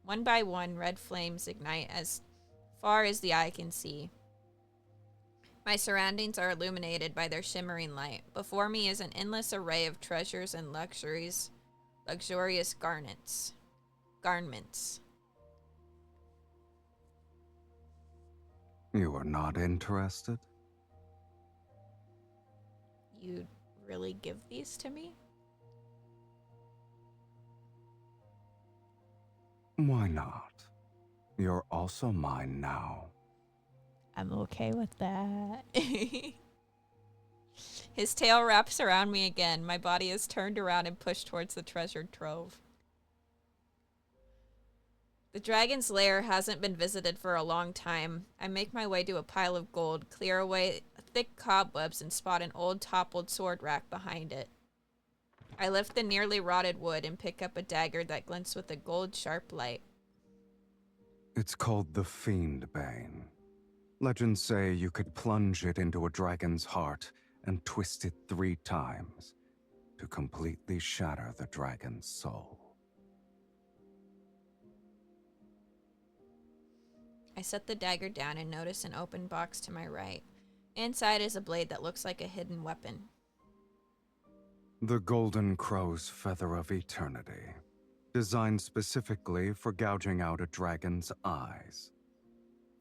One by one, red flames ignite as far as the eye can see. My surroundings are illuminated by their shimmering light. Before me is an endless array of treasures and luxurious garments. You are not interested? You'd really give these to me? Why not? You're also mine now. I'm okay with that. His tail wraps around me again. My body is turned around and pushed towards the treasured trove. The dragon's lair hasn't been visited for a long time. I make my way to a pile of gold, clear away thick cobwebs, and spot an old toppled sword rack behind it. I lift the nearly rotted wood and pick up a dagger that glints with a gold sharp light. It's called the Fiend Bane. Legends say you could plunge it into a dragon's heart and twist it 3 times to completely shatter the dragon's soul. I set the dagger down and notice an open box to my right. Inside is a blade that looks like a hidden weapon. The Golden Crow's Feather of Eternity, designed specifically for gouging out a dragon's eyes.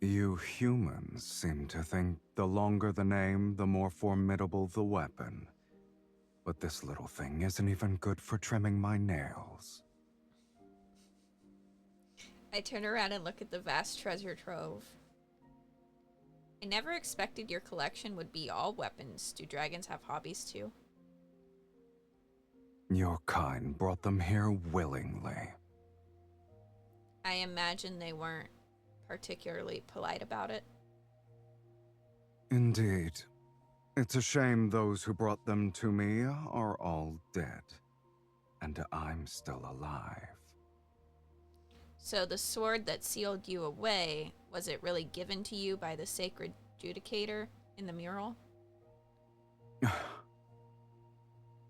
You humans seem to think the longer the name, the more formidable the weapon. But this little thing isn't even good for trimming my nails. I turn around and look at the vast treasure trove. I never expected your collection would be all weapons. Do dragons have hobbies too? Your kind brought them here willingly. I imagine they weren't particularly polite about it. Indeed. It's a shame those who brought them to me are all dead. And I'm still alive. So the sword that sealed you away, was it really given to you by the sacred judicator in the mural?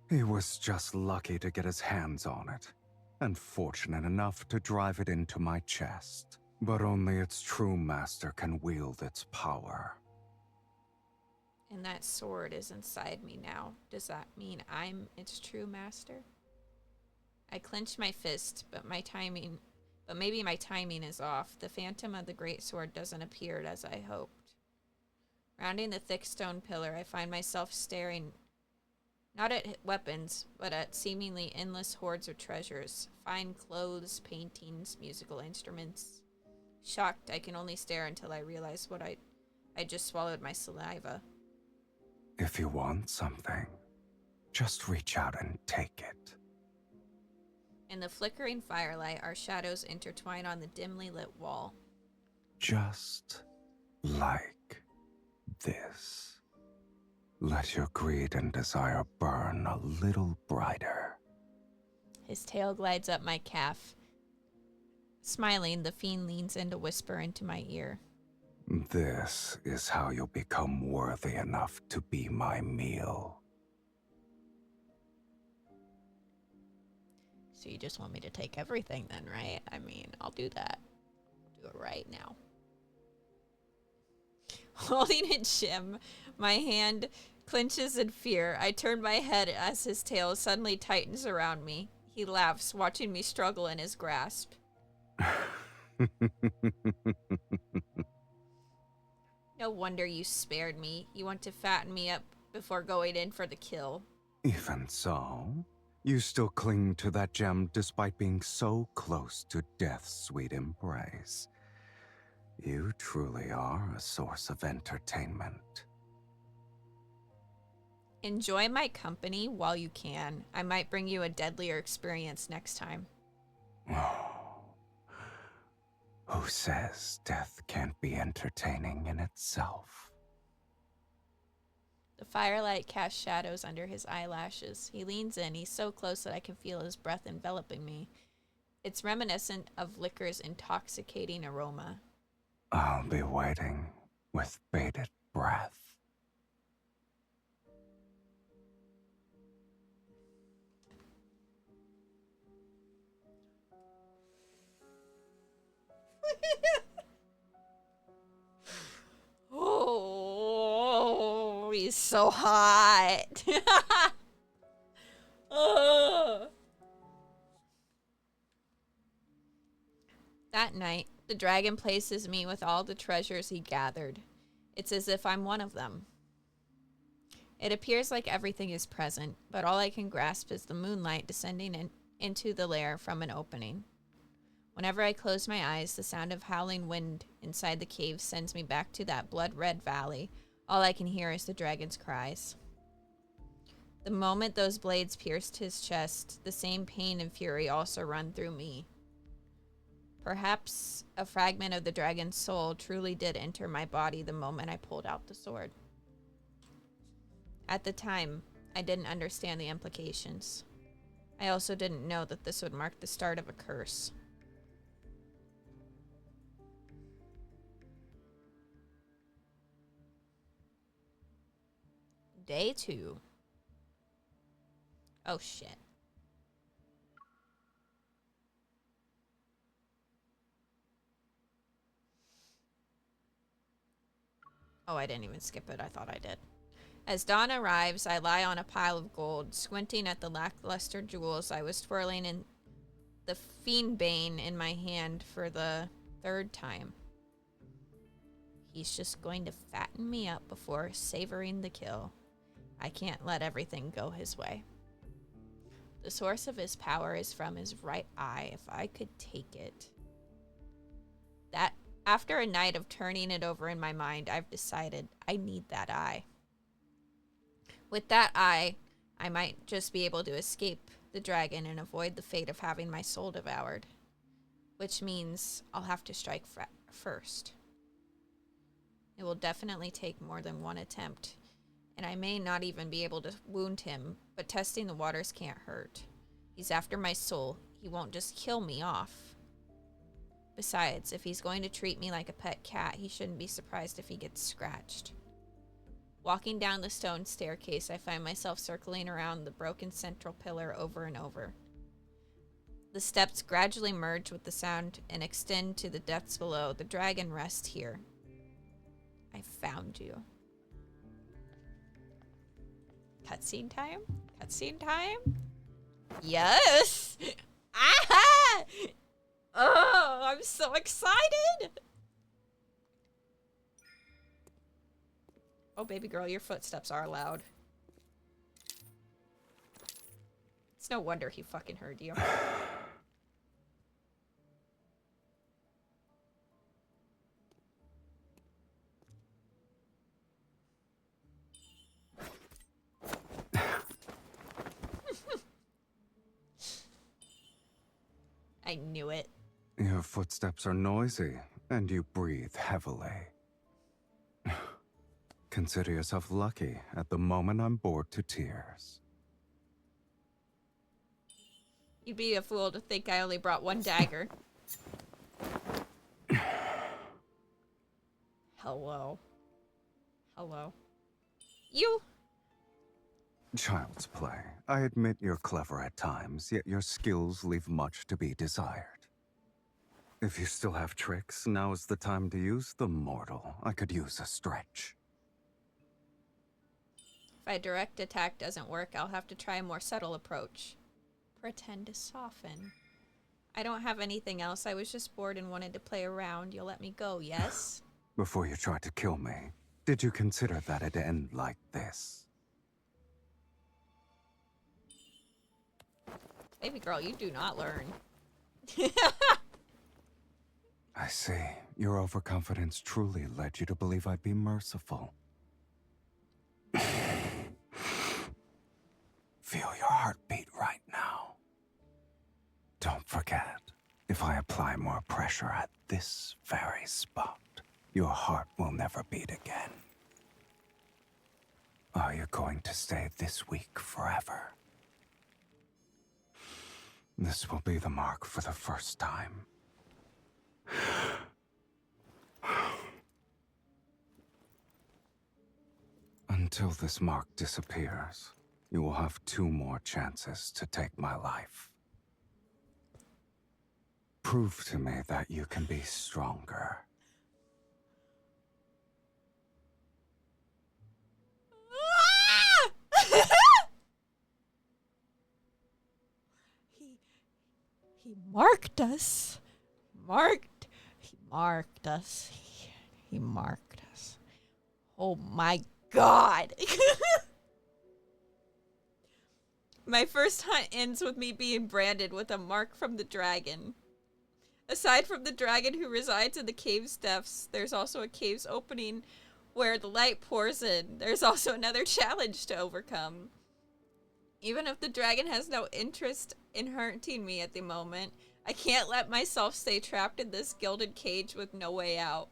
He was just lucky to get his hands on it, and fortunate enough to drive it into my chest. But only its true master can wield its power. And that sword is inside me now. Does that mean I'm its true master? I clench my fist, but maybe my timing is off. The phantom of the great sword doesn't appear as I hoped. Rounding the thick stone pillar, I find myself staring not at weapons, but at seemingly endless hordes of treasures. Fine clothes, paintings, musical instruments. Shocked, I can only stare until I realize I just swallowed my saliva. If you want something, just reach out and take it. In the flickering firelight, our shadows intertwine on the dimly lit wall. Just like this. Let your greed and desire burn a little brighter. His tail glides up my calf. Smiling, the fiend leans in to whisper into my ear. This is how you'll become worthy enough to be my meal. So you just want me to take everything then, right? I mean, I'll do that. I'll do it right now. Holding a gem, my hand clenches in fear. I turn my head as his tail suddenly tightens around me. He laughs, watching me struggle in his grasp. No wonder you spared me. You want to fatten me up before going in for the kill. Even so, you still cling to that gem despite being so close to death's sweet embrace. You truly are a source of entertainment. Enjoy my company while you can. I might bring you a deadlier experience next time. Who says death can't be entertaining in itself? The firelight casts shadows under his eyelashes. He leans in. He's so close that I can feel his breath enveloping me. It's reminiscent of liquor's intoxicating aroma. I'll be waiting with bated breath. Oh, he's so hot. Oh. That night, the dragon places me with all the treasures he gathered. It's as if I'm one of them. It appears like everything is present, but all I can grasp is the moonlight descending into the lair from an opening. Whenever I close my eyes, the sound of howling wind inside the cave sends me back to that blood-red valley. All I can hear is the dragon's cries. The moment those blades pierced his chest, the same pain and fury also run through me. Perhaps a fragment of the dragon's soul truly did enter my body the moment I pulled out the sword. At the time, I didn't understand the implications. I also didn't know that this would mark the start of a curse. Day 2. Oh shit. Oh, I didn't even skip it. I thought I did. As dawn arrives, I lie on a pile of gold, squinting at the lackluster jewels I was twirling in the fiendbane in my hand for the third time. He's just going to fatten me up before savoring the kill. I can't let everything go his way. The source of his power is from his right eye, if I could take it. That, after a night of turning it over in my mind, I've decided I need that eye. With that eye, I might just be able to escape the dragon and avoid the fate of having my soul devoured. Which means I'll have to strike first. It will definitely take more than one attempt, and I may not even be able to wound him, but testing the waters can't hurt. He's after my soul. He won't just kill me off. Besides, if he's going to treat me like a pet cat, he shouldn't be surprised if he gets scratched. Walking down the stone staircase, I find myself circling around the broken central pillar over and over. The steps gradually merge with the sound and extend to the depths below. The dragon rests here. I found you. Cutscene time? Cutscene time? Yes! Ah! Oh, I'm so excited! Oh, baby girl, your footsteps are loud. It's no wonder he fucking heard you. knew it. Your footsteps are noisy, and you breathe heavily. Consider yourself lucky. At the moment, I'm bored to tears. You'd be a fool to think I only brought one dagger. Hello. Hello. You! Child's play. I admit you're clever at times, yet your skills leave much to be desired. If you still have tricks, now is the time to use them, mortal. I could use a stretch. If a direct attack doesn't work, I'll have to try a more subtle approach. Pretend to soften. I don't have anything else. I was just bored and wanted to play around. You'll let me go, yes? Before you tried to kill me, did you consider that it'd end like this? Baby girl, you do not learn. I see. Your overconfidence truly led you to believe I'd be merciful. Feel your heartbeat right now. Don't forget, if I apply more pressure at this very spot, your heart will never beat again. Are you going to stay this weak forever? This will be the mark for the first time. Until this mark disappears, you will have 2 more chances to take my life. Prove to me that you can be stronger. He marked us. He marked us. He marked us. Oh my god. My first hunt ends with me being branded with a mark from the dragon. Aside from the dragon who resides in the cave's depths, there's also a cave's opening where the light pours in. There's also another challenge to overcome. Even if the dragon has no interest in hurting me at the moment, I can't let myself stay trapped in this gilded cage with no way out.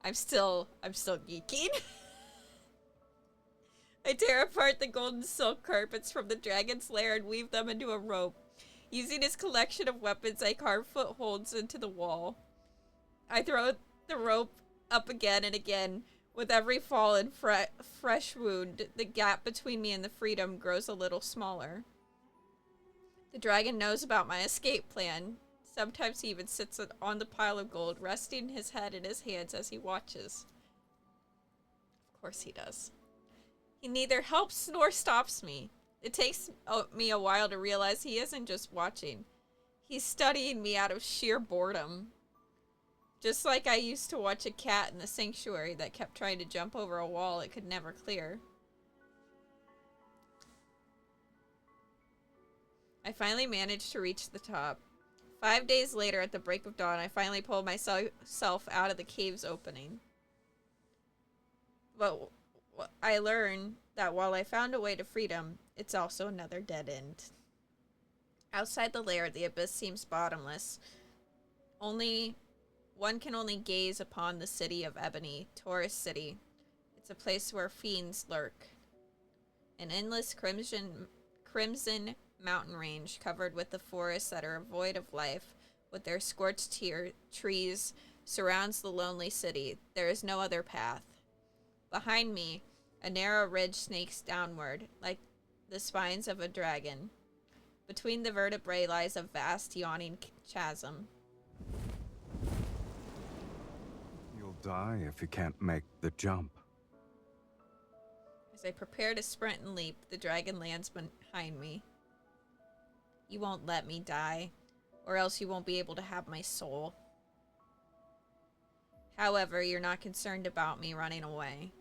I'm still geeking. I tear apart the golden silk carpets from the dragon's lair and weave them into a rope. Using his collection of weapons, I carve footholds into the wall. I throw the rope up again and again. With every fall and fresh wound, the gap between me and the freedom grows a little smaller. The dragon knows about my escape plan. Sometimes he even sits on the pile of gold, resting his head in his hands as he watches. Of course he does. He neither helps nor stops me. It takes me a while to realize he isn't just watching. He's studying me out of sheer boredom. Just like I used to watch a cat in the sanctuary that kept trying to jump over a wall it could never clear. I finally managed to reach the top. 5 days later, at the break of dawn, I finally pulled myself out of the cave's opening. But I learned that while I found a way to freedom, it's also another dead end. Outside the lair, the abyss seems bottomless. One can only gaze upon the city of Ebony, Taurus City. It's a place where fiends lurk. An endless crimson mountain range covered with the forests that are void of life, with their scorched trees, surrounds the lonely city. There is no other path. Behind me, a narrow ridge snakes downward, like the spines of a dragon. Between the vertebrae lies a vast, yawning chasm. You'll die if you can't make the jump. As I prepare to sprint and leap, the dragon lands behind me. You won't let me die, or else you won't be able to have my soul. However, you're not concerned about me running away.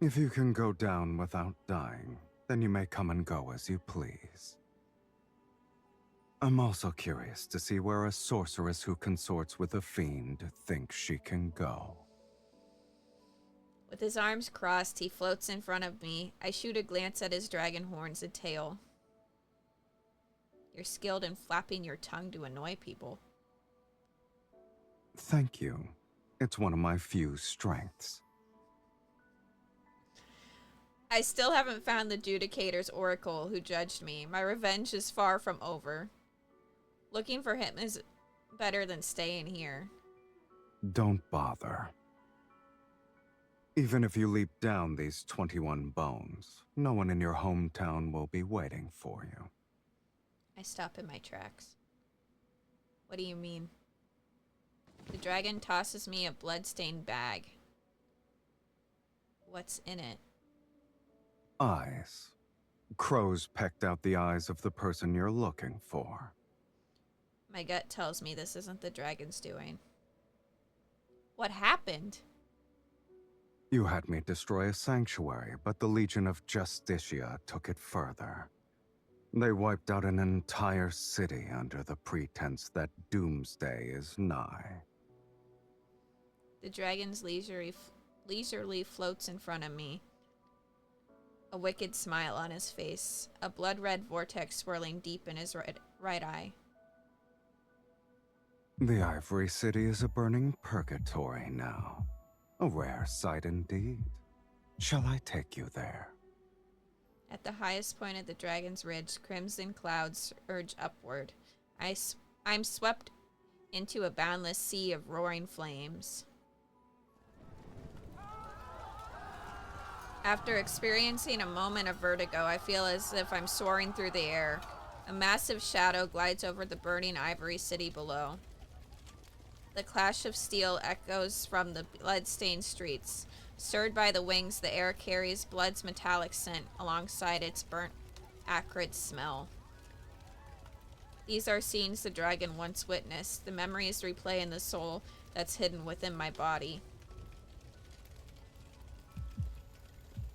If you can go down without dying, then you may come and go as you please. I'm also curious to see where a sorceress who consorts with a fiend thinks she can go. With his arms crossed, he floats in front of me. I shoot a glance at his dragon horns and tail. You're skilled in flapping your tongue to annoy people. Thank you. It's one of my few strengths. I still haven't found the Judicator's oracle who judged me. My revenge is far from over. Looking for him is better than staying here. Don't bother. Even if you leap down these 21 bones, no one in your hometown will be waiting for you. I stop in my tracks. What do you mean? The dragon tosses me a blood-stained bag. What's in it? Eyes. Crows pecked out the eyes of the person you're looking for. My gut tells me this isn't the dragon's doing. What happened? You had me destroy a sanctuary, but the Legion of Justicia took it further. They wiped out an entire city under the pretense that doomsday is nigh. The dragon's leisurely floats in front of me. A wicked smile on his face, a blood-red vortex swirling deep in his right eye. The Ivory City is a burning purgatory now. A rare sight indeed. Shall I take you there? At the highest point of the dragon's ridge, crimson clouds urge upward. I'm swept into a boundless sea of roaring flames. After experiencing a moment of vertigo, I feel as if I'm soaring through the air. A massive shadow glides over the burning Ivory City below. The clash of steel echoes from the blood-stained streets. Stirred by the wings, the air carries blood's metallic scent alongside its burnt, acrid smell. These are scenes the dragon once witnessed. The memories replay in the soul that's hidden within my body.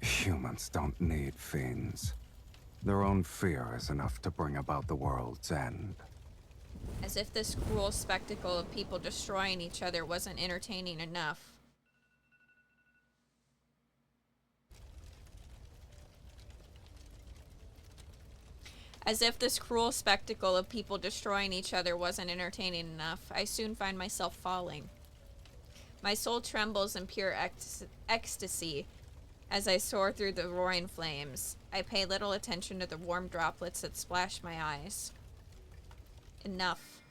Humans don't need fiends. Their own fear is enough to bring about the world's end. As if this cruel spectacle of people destroying each other wasn't entertaining enough. As if this cruel spectacle of people destroying each other wasn't entertaining enough, I soon find myself falling. My soul trembles in pure ecstasy as I soar through the roaring flames. I pay little attention to the warm droplets that splash my eyes. Enough.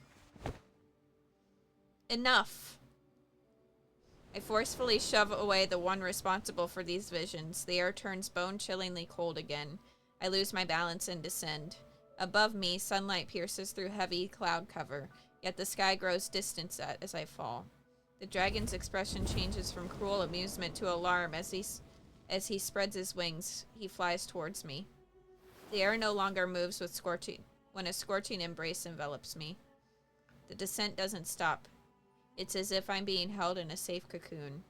Enough! I forcefully shove away the one responsible for these visions. The air turns bone-chillingly cold again. I lose my balance and descend. Above me, sunlight pierces through heavy cloud cover, yet the sky grows distant as I fall. The dragon's expression changes from cruel amusement to alarm as he spreads his wings. He flies towards me. The air no longer moves when a scorching embrace envelops me. The descent doesn't stop. It's as if I'm being held in a safe cocoon.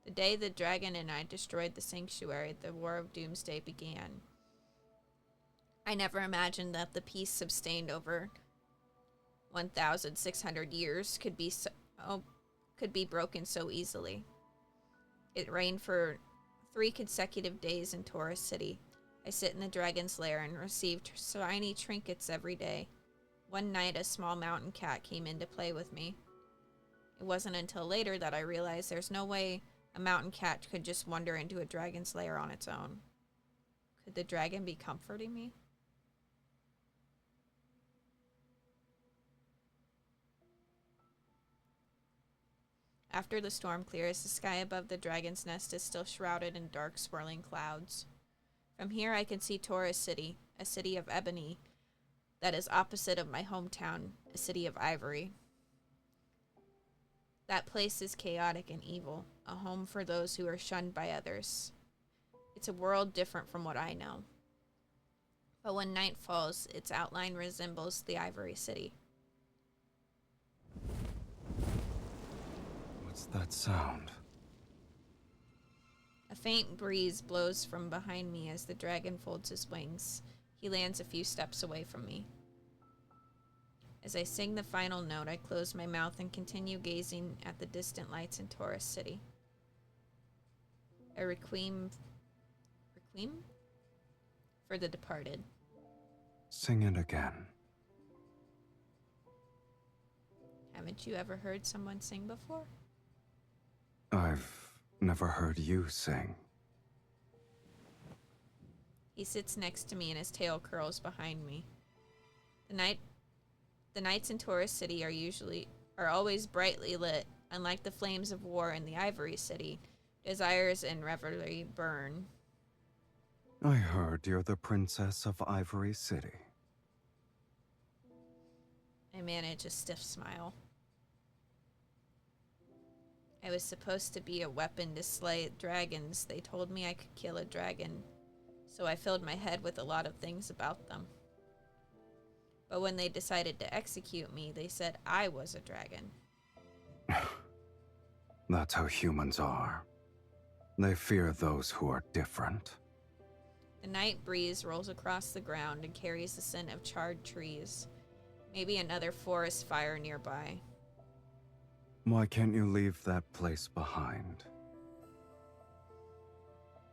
The day the dragon and I destroyed the sanctuary, the War of Doomsday began. I never imagined that the peace sustained over 1,600 years could be broken so easily. It rained for 3 consecutive days in Taurus City. I sit in the dragon's lair and receive shiny trinkets every day. One night, a small mountain cat came in to play with me. It wasn't until later that I realized there's no way a mountain cat could just wander into a dragon's lair on its own. Could the dragon be comforting me? After the storm clears, the sky above the dragon's nest is still shrouded in dark, swirling clouds. From here I can see Taurus City, a city of ebony that is opposite of my hometown, a city of ivory. That place is chaotic and evil, a home for those who are shunned by others. It's a world different from what I know. But when night falls, its outline resembles the Ivory City. What's that sound? A faint breeze blows from behind me as the dragon folds his wings. He lands a few steps away from me. As I sing the final note, I close my mouth and continue gazing at the distant lights in Taurus City. A requiem Requiem for the departed. Sing it again. Haven't you ever heard someone sing before? I've never heard you sing. He sits next to me and his tail curls behind me. The nights in Tourist City are always brightly lit. Unlike the flames of war in the Ivory City, desires and revelry burn. I heard you're the princess of Ivory City. I manage a stiff smile. I was supposed to be a weapon to slay dragons. They told me I could kill a dragon, so I filled my head with a lot of things about them. But when they decided to execute me, they said I was a dragon. That's how humans are. They fear those who are different. The night breeze rolls across the ground and carries the scent of charred trees. Maybe another forest fire nearby. Why can't you leave that place behind?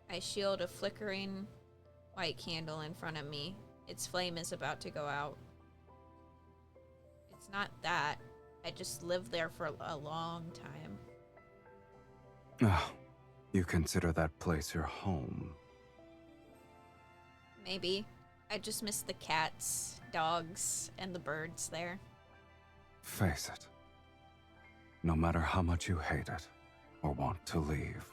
I shield a flickering white candle in front of me. Its flame is about to go out. It's not that. I just lived there for a long time. You consider that place your home. Maybe. I just miss the cats, dogs, and the birds there. Face it. No matter how much you hate it or want to leave,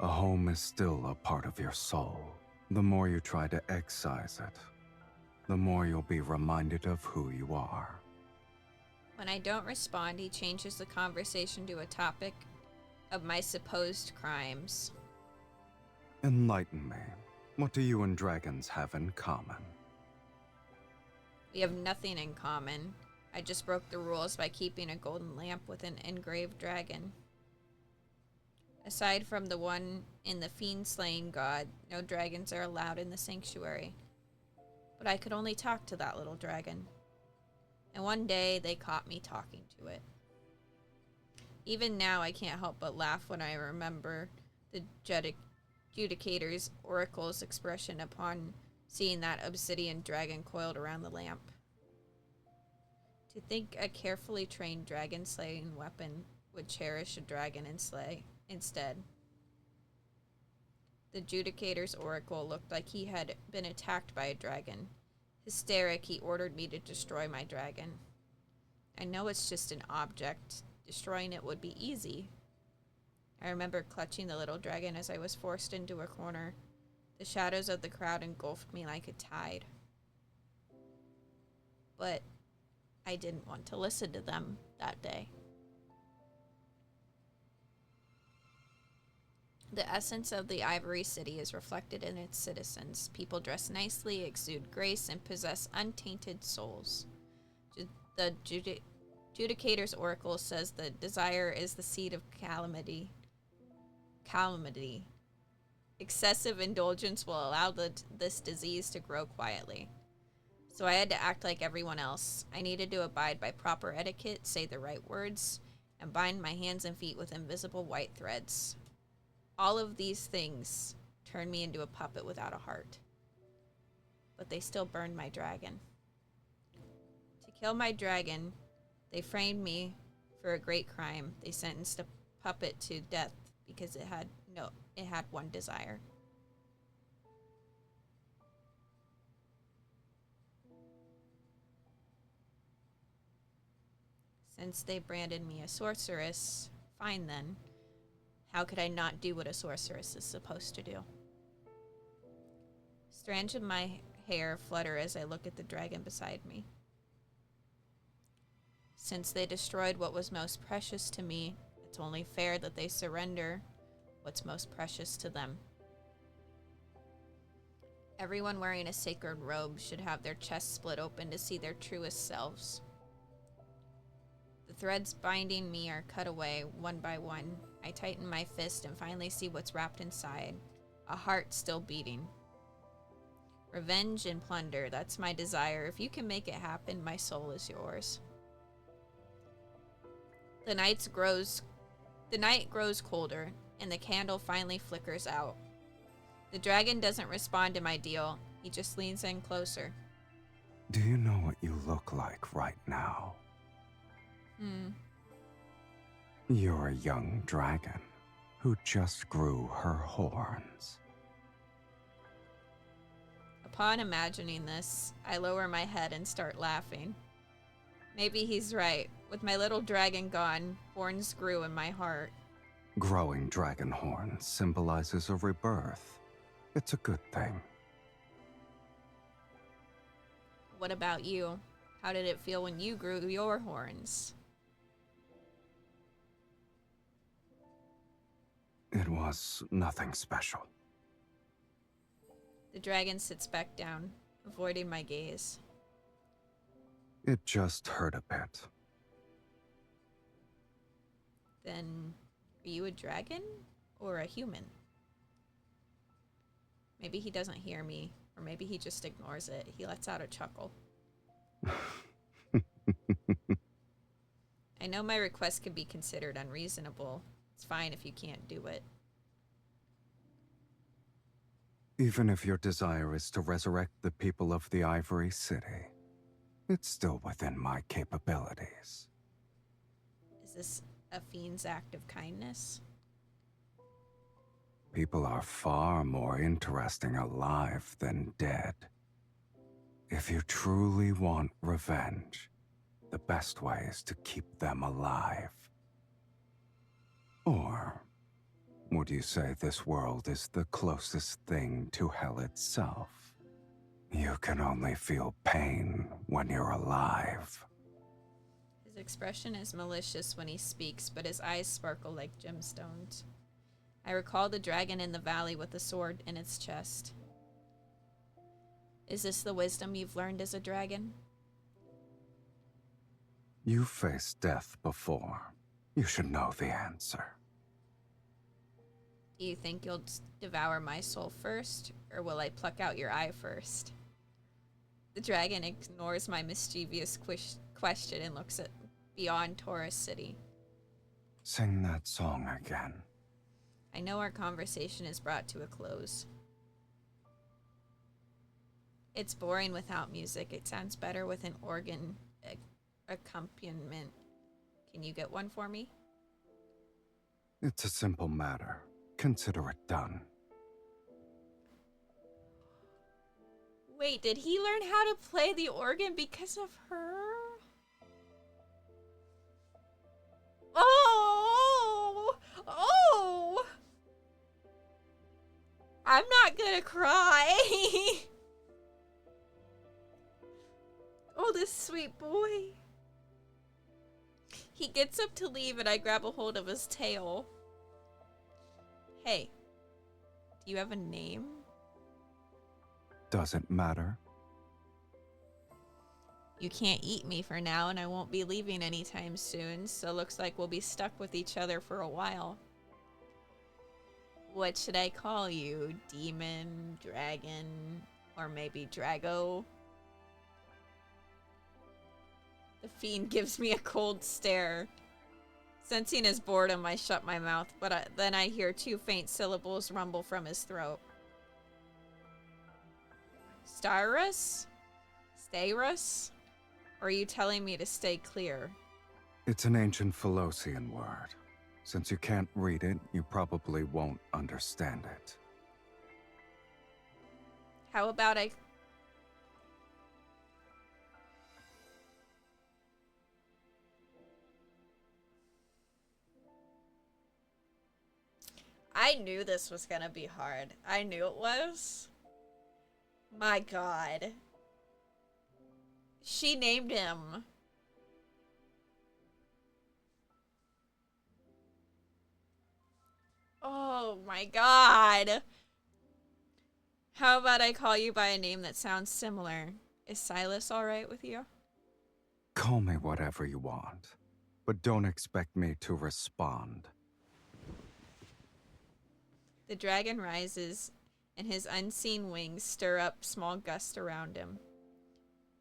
a home is still a part of your soul. The more you try to excise it, the more you'll be reminded of who you are. When I don't respond, he changes the conversation to a topic of my supposed crimes. Enlighten me. What do you and dragons have in common? We have nothing in common. I just broke the rules by keeping a golden lamp with an engraved dragon. Aside from the one in the fiend-slaying god, no dragons are allowed in the sanctuary. But I could only talk to that little dragon. And one day, they caught me talking to it. Even now, I can't help but laugh when I remember the Judicator's oracle's expression upon seeing that obsidian dragon coiled around the lamp. To think a carefully trained dragon-slaying weapon would cherish a dragon and slay instead. The Judicator's oracle looked like he had been attacked by a dragon. Hysteric, he ordered me to destroy my dragon. I know it's just an object. Destroying it would be easy. I remember clutching the little dragon as I was forced into a corner. The shadows of the crowd engulfed me like a tide. But I didn't want to listen to them that day. The essence of the Ivory City is reflected in its citizens. People dress nicely, exude grace, and possess untainted souls. The Judicator's oracle says that desire is the seed of calamity. Excessive indulgence will allow this disease to grow quietly. So I had to act like everyone else. I needed to abide by proper etiquette, say the right words, and bind my hands and feet with invisible white threads. All of these things turned me into a puppet without a heart. But they still burned my dragon. To kill my dragon, they framed me for a great crime. They sentenced a puppet to death because it had one desire. Since they branded me a sorceress, fine then. How could I not do what a sorceress is supposed to do? Strands of my hair flutter as I look at the dragon beside me. Since they destroyed what was most precious to me, it's only fair that they surrender what's most precious to them. Everyone wearing a sacred robe should have their chests split open to see their truest selves. The threads binding me are cut away one by one. I tighten my fist and finally see what's wrapped inside. A heart still beating. Revenge and plunder, that's my desire. If you can make it happen, my soul is yours. The night grows colder, and the candle finally flickers out. The dragon doesn't respond to my deal. He just leans in closer. Do you know what you look like right now? You're a young dragon who just grew her horns. Upon imagining this, I lower my head and start laughing. Maybe he's right. With my little dragon gone, horns grew in my heart. Growing dragon horns symbolizes a rebirth. It's a good thing. What about you? How did it feel when you grew your horns? It was nothing special. The dragon sits back down, avoiding my gaze. It just hurt a bit. Then, are you a dragon or a human? Maybe he doesn't hear me, or maybe he just ignores it. He lets out a chuckle. I know my request could be considered unreasonable. It's fine if you can't do it. Even if your desire is to resurrect the people of the Ivory City, it's still within my capabilities. Is this a fiend's act of kindness? People are far more interesting alive than dead. If you truly want revenge, the best way is to keep them alive. Or would you say this world is the closest thing to hell itself? You can only feel pain when you're alive. His expression is malicious when he speaks, but his eyes sparkle like gemstones. I recall the dragon in the valley with the sword in its chest. Is this the wisdom you've learned as a dragon? You faced death before. You should know the answer. Do you think you'll devour my soul first, or will I pluck out your eye first? The dragon ignores my mischievous question and looks at beyond Taurus City. Sing that song again. I know our conversation is brought to a close. It's boring without music. It sounds better with an organ accompaniment. Can you get one for me? It's a simple matter. Consider it done. Wait, did he learn how to play the organ because of her? Oh! Oh! I'm not gonna cry. Oh, this sweet boy. He gets up to leave and I grab a hold of his tail. Hey, do you have a name? Does it matter? You can't eat me for now and I won't be leaving anytime soon, so looks like we'll be stuck with each other for a while. What should I call you? Demon, dragon, or maybe Drago? The fiend gives me a cold stare. Sensing his boredom, I shut my mouth, but then I hear two faint syllables rumble from his throat. Styrus? Styrus? Or are you telling me to stay clear? It's an ancient Philosian word. Since you can't read it, you probably won't understand it. How about I knew this was gonna be hard. I knew it was. My God. She named him. Oh my God. How about I call you by a name that sounds similar? Is Sylus alright with you? Call me whatever you want, but don't expect me to respond. The dragon rises, and his unseen wings stir up small gusts around him.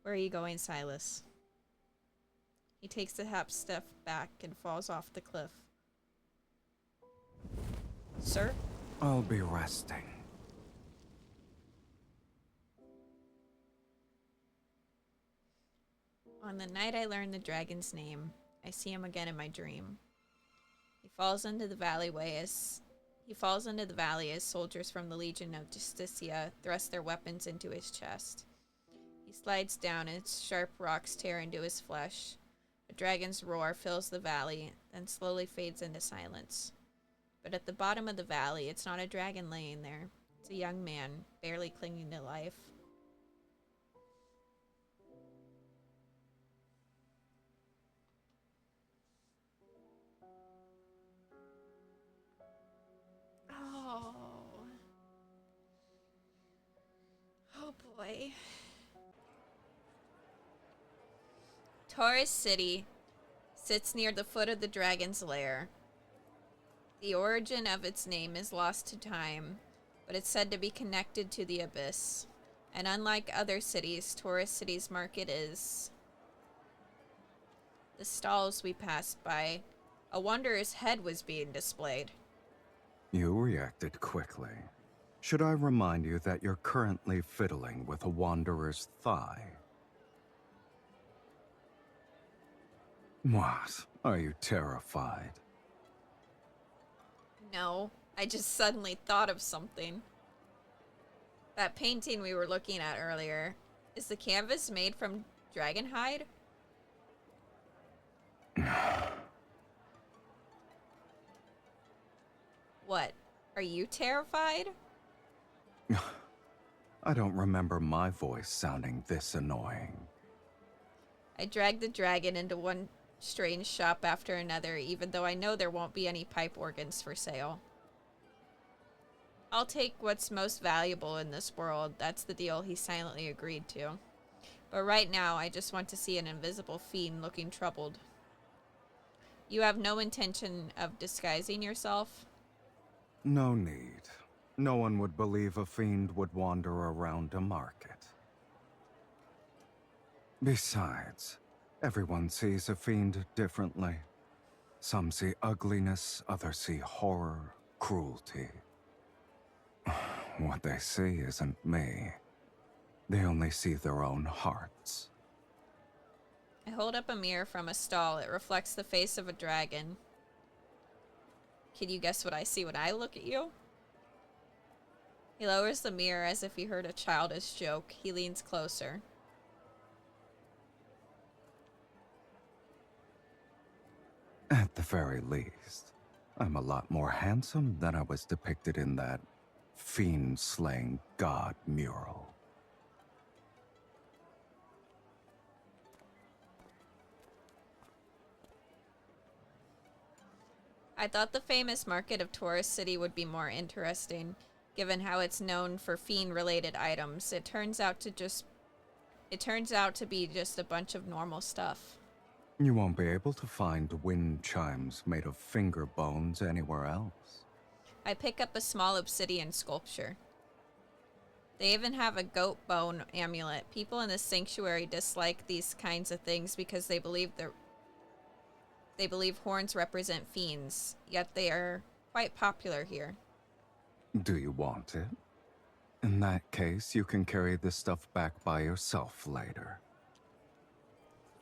Where are you going, Sylus? He takes a half step back and falls off the cliff. Sir? I'll be resting. On the night I learned the dragon's name, I see him again in my dream. He falls into the valley as soldiers from the Legion of Justicia thrust their weapons into his chest. He slides down and sharp rocks tear into his flesh. A dragon's roar fills the valley, then slowly fades into silence. But at the bottom of the valley, it's not a dragon laying there. It's a young man, barely clinging to life. Oh boy. Taurus City sits near the foot of the dragon's lair. The origin of its name is lost to time, but it's said to be connected to the abyss. And unlike other cities, Taurus City's market is... The stalls we passed by, a wanderer's head was being displayed. You reacted quickly. Should I remind you that you're currently fiddling with a wanderer's thigh? What? Are you terrified? No, I just suddenly thought of something. That painting we were looking at earlier, is the canvas made from dragon hide? What? Are you terrified? I don't remember my voice sounding this annoying. I dragged the dragon into one strange shop after another, even though I know there won't be any pipe organs for sale. I'll take what's most valuable in this world. That's the deal he silently agreed to. But right now, I just want to see an invisible fiend looking troubled. You have no intention of disguising yourself? No need. No one would believe a fiend would wander around a market. Besides, everyone sees a fiend differently. Some see ugliness, others see horror, cruelty. What they see isn't me. They only see their own hearts. I hold up a mirror from a stall. It reflects the face of a dragon. Can you guess what I see when I look at you? He lowers the mirror as if he heard a childish joke. He leans closer. At the very least, I'm a lot more handsome than I was depicted in that fiend-slaying god mural. I thought the famous market of Taurus City would be more interesting, given how it's known for fiend-related items. It turns out to be just a bunch of normal stuff. You won't be able to find wind chimes made of finger bones anywhere else. I pick up a small obsidian sculpture. They even have a goat bone amulet. People in the sanctuary dislike these kinds of things because they believe horns represent fiends, yet they are quite popular here. Do you want it? In that case, you can carry this stuff back by yourself later.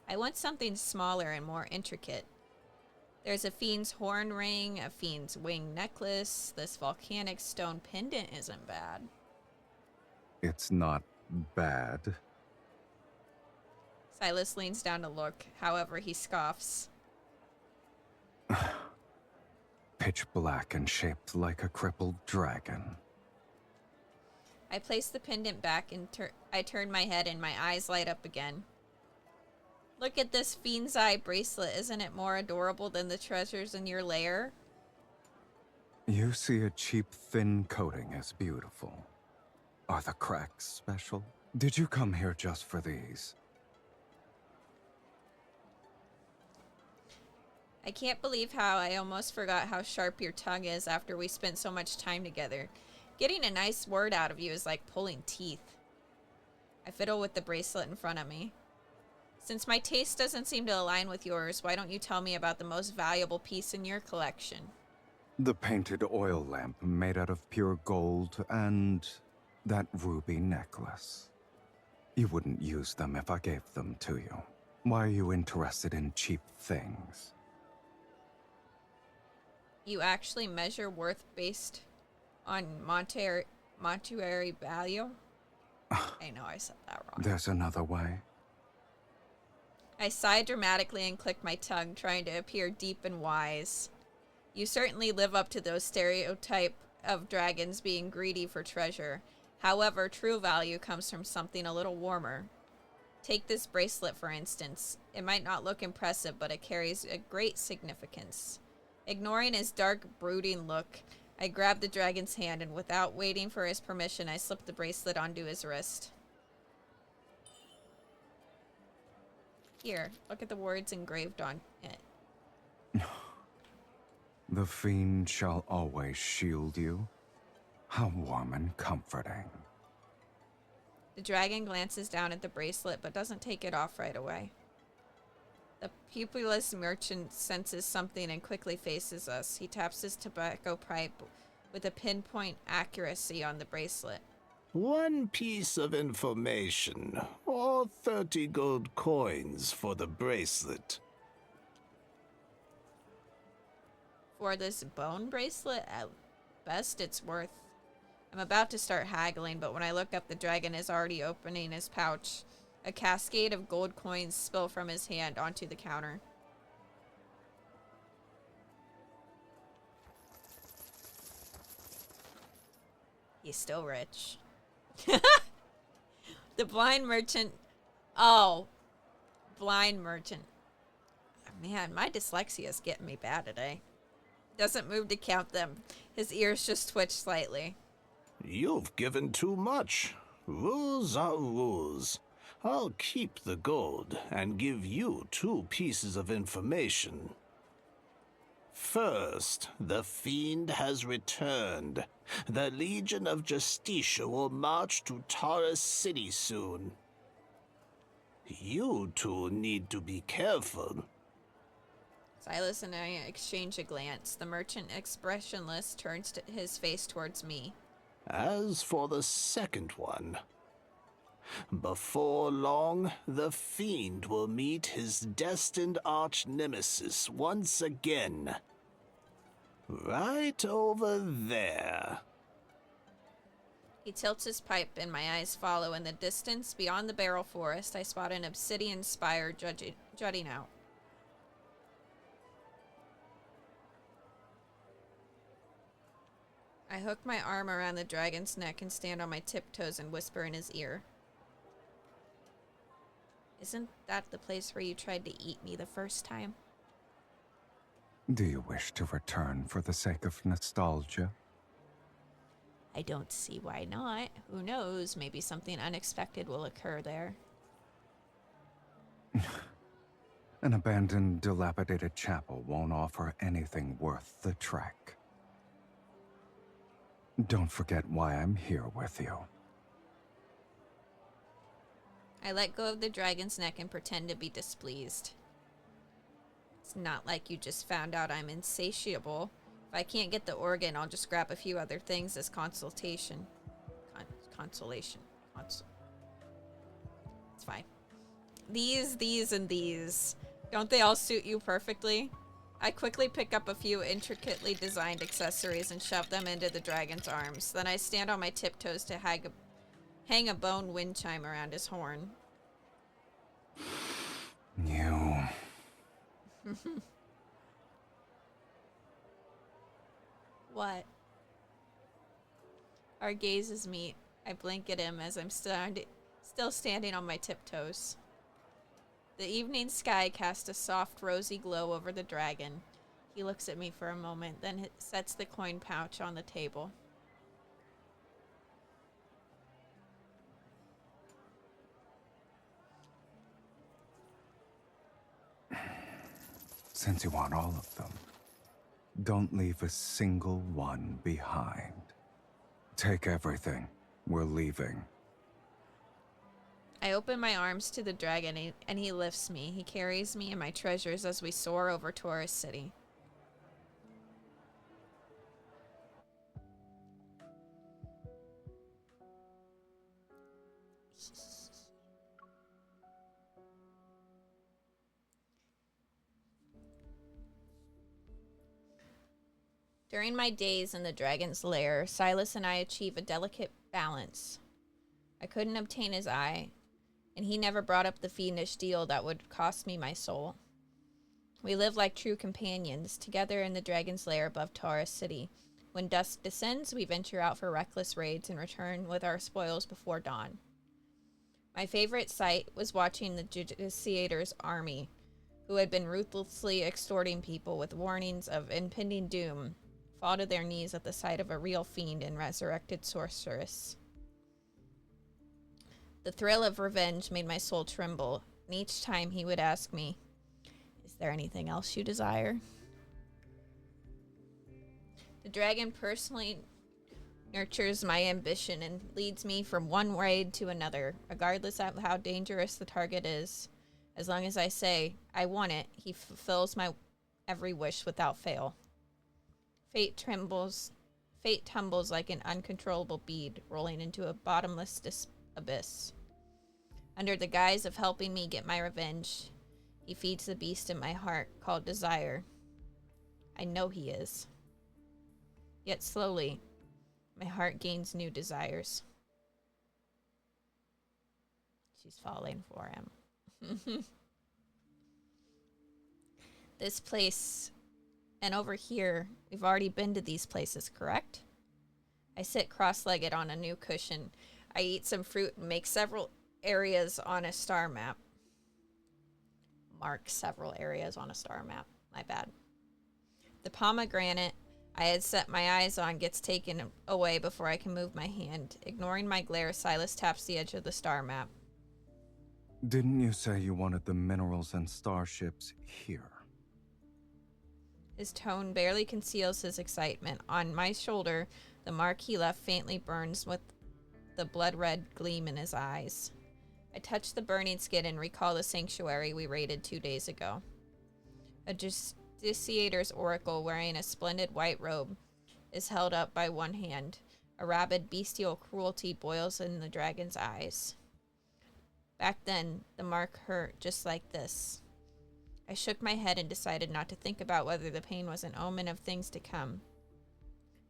I want something smaller and more intricate. There's a fiend's horn ring, a fiend's wing necklace. This volcanic stone pendant isn't bad. It's not bad. Sylus leans down to look, however he scoffs. Pitch black and shaped like a crippled dragon. I place the pendant back and I turn my head and my eyes light up again. Look at this fiend's eye bracelet. Isn't it more adorable than the treasures in your lair? You see a cheap, thin coating as beautiful. Are the cracks special? Did you come here just for these? I can't believe how I almost forgot how sharp your tongue is after we spent so much time together. Getting a nice word out of you is like pulling teeth. I fiddle with the bracelet in front of me. Since my taste doesn't seem to align with yours, why don't you tell me about the most valuable piece in your collection? The painted oil lamp made out of pure gold and that ruby necklace. You wouldn't use them if I gave them to you. Why are you interested in cheap things? You actually measure worth based on monetary value? I know I said that wrong. There's another way. I sighed dramatically and clicked my tongue, trying to appear deep and wise. You certainly live up to those stereotype of dragons being greedy for treasure. However, true value comes from something a little warmer. Take this bracelet, for instance. It might not look impressive, but it carries a great significance. Ignoring his dark, brooding look, I grabbed the dragon's hand, and without waiting for his permission, I slipped the bracelet onto his wrist. Here, look at the words engraved on it. The fiend shall always shield you. How warm and comforting. The dragon glances down at the bracelet, but doesn't take it off right away. The pupilless merchant senses something and quickly faces us. He taps his tobacco pipe with a pinpoint accuracy on the bracelet. 1 piece of information, or 30 gold coins for the bracelet. For this bone bracelet, at best it's worth. I'm about to start haggling, but when I look up, the dragon is already opening his pouch. A cascade of gold coins spill from his hand onto the counter. He's still rich. The blind merchant. Oh, blind merchant. Man, my dyslexia is getting me bad today. Doesn't move to count them. His ears just twitch slightly. You've given too much. Rules are rules. I'll keep the gold and give you 2 pieces of information. First, the fiend has returned. The Legion of Justicia will march to Taurus City soon. You two need to be careful. Sylus and I exchange a glance. The merchant, expressionless, turns his face towards me. As for the second one, before long, the fiend will meet his destined arch-nemesis once again. Right over there. He tilts his pipe and my eyes follow. In the distance, beyond the barrel forest, I spot an obsidian spire jutting out. I hook my arm around the dragon's neck and stand on my tiptoes and whisper in his ear. Isn't that the place where you tried to eat me the first time? Do you wish to return for the sake of nostalgia? I don't see why not. Who knows? Maybe something unexpected will occur there. An abandoned, dilapidated chapel won't offer anything worth the trek. Don't forget why I'm here with you. I let go of the dragon's neck and pretend to be displeased. It's not like you just found out I'm insatiable. If I can't get the organ, I'll just grab a few other things as consolation. Consolation. It's fine. These, and these. Don't they all suit you perfectly? I quickly pick up a few intricately designed accessories and shove them into the dragon's arms. Then I stand on my tiptoes to hang a bone wind chime around his horn. You... What? Our gazes meet. I blink at him as I'm still standing on my tiptoes. The evening sky casts a soft, rosy glow over the dragon. He looks at me for a moment, then sets the coin pouch on the table. Since you want all of them, don't leave a single one behind. Take everything. We're leaving. I open my arms to the dragon and he lifts me. He carries me and my treasures as we soar over Taurus City. During my days in the dragon's lair, Sylus and I achieve a delicate balance. I couldn't obtain his eye, and he never brought up the fiendish deal that would cost me my soul. We live like true companions, together in the dragon's lair above Taurus City. When dusk descends, we venture out for reckless raids and return with our spoils before dawn. My favorite sight was watching the Justiciator's army, who had been ruthlessly extorting people with warnings of impending doom, fall to their knees at the sight of a real fiend and resurrected sorceress. The thrill of revenge made my soul tremble, and each time he would ask me, "Is there anything else you desire?" The dragon personally nurtures my ambition and leads me from one raid to another, regardless of how dangerous the target is. As long as I say, "I want it," he fulfills my every wish without fail. Fate tumbles like an uncontrollable bead, rolling into a bottomless abyss. Under the guise of helping me get my revenge, he feeds the beast in my heart called desire. I know he is. Yet slowly, my heart gains new desires. She's falling for him. This place, and over here, we've already been to these places, correct? I sit cross-legged on a new cushion. I eat some fruit and make several areas on a star map. Mark several areas on a star map. My bad. The pomegranate I had set my eyes on gets taken away before I can move my hand. Ignoring my glare, Sylus taps the edge of the star map. Didn't you say you wanted the minerals and starships here? His tone barely conceals his excitement. On my shoulder, the mark he left faintly burns with the blood-red gleam in his eyes. I touch the burning skin and recall the sanctuary we raided 2 days ago. A Justiciator's oracle wearing a splendid white robe is held up by one hand. A rabid bestial cruelty boils in the dragon's eyes. Back then, the mark hurt just like this. I shook my head and decided not to think about whether the pain was an omen of things to come.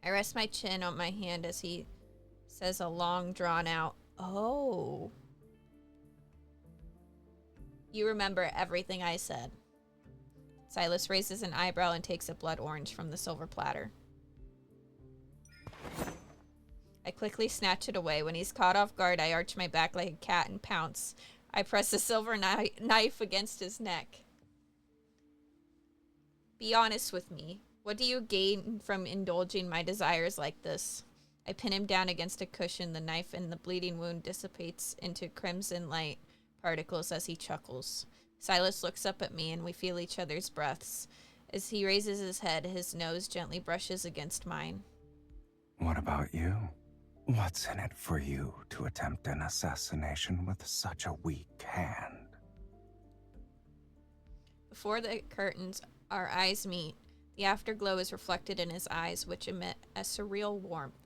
I rest my chin on my hand as he says a long, drawn-out, "Oh." You remember everything I said. Sylus raises an eyebrow and takes a blood orange from the silver platter. I quickly snatch it away. When he's caught off guard, I arch my back like a cat and pounce. I press the silver knife against his neck. Be honest with me. What do you gain from indulging my desires like this? I pin him down against a cushion. The knife and the bleeding wound dissipates into crimson light particles as he chuckles. Sylus looks up at me and we feel each other's breaths. As he raises his head, his nose gently brushes against mine. What about you? What's in it for you to attempt an assassination with such a weak hand? Before the curtains, our eyes meet. The afterglow is reflected in his eyes, which emit a surreal warmth.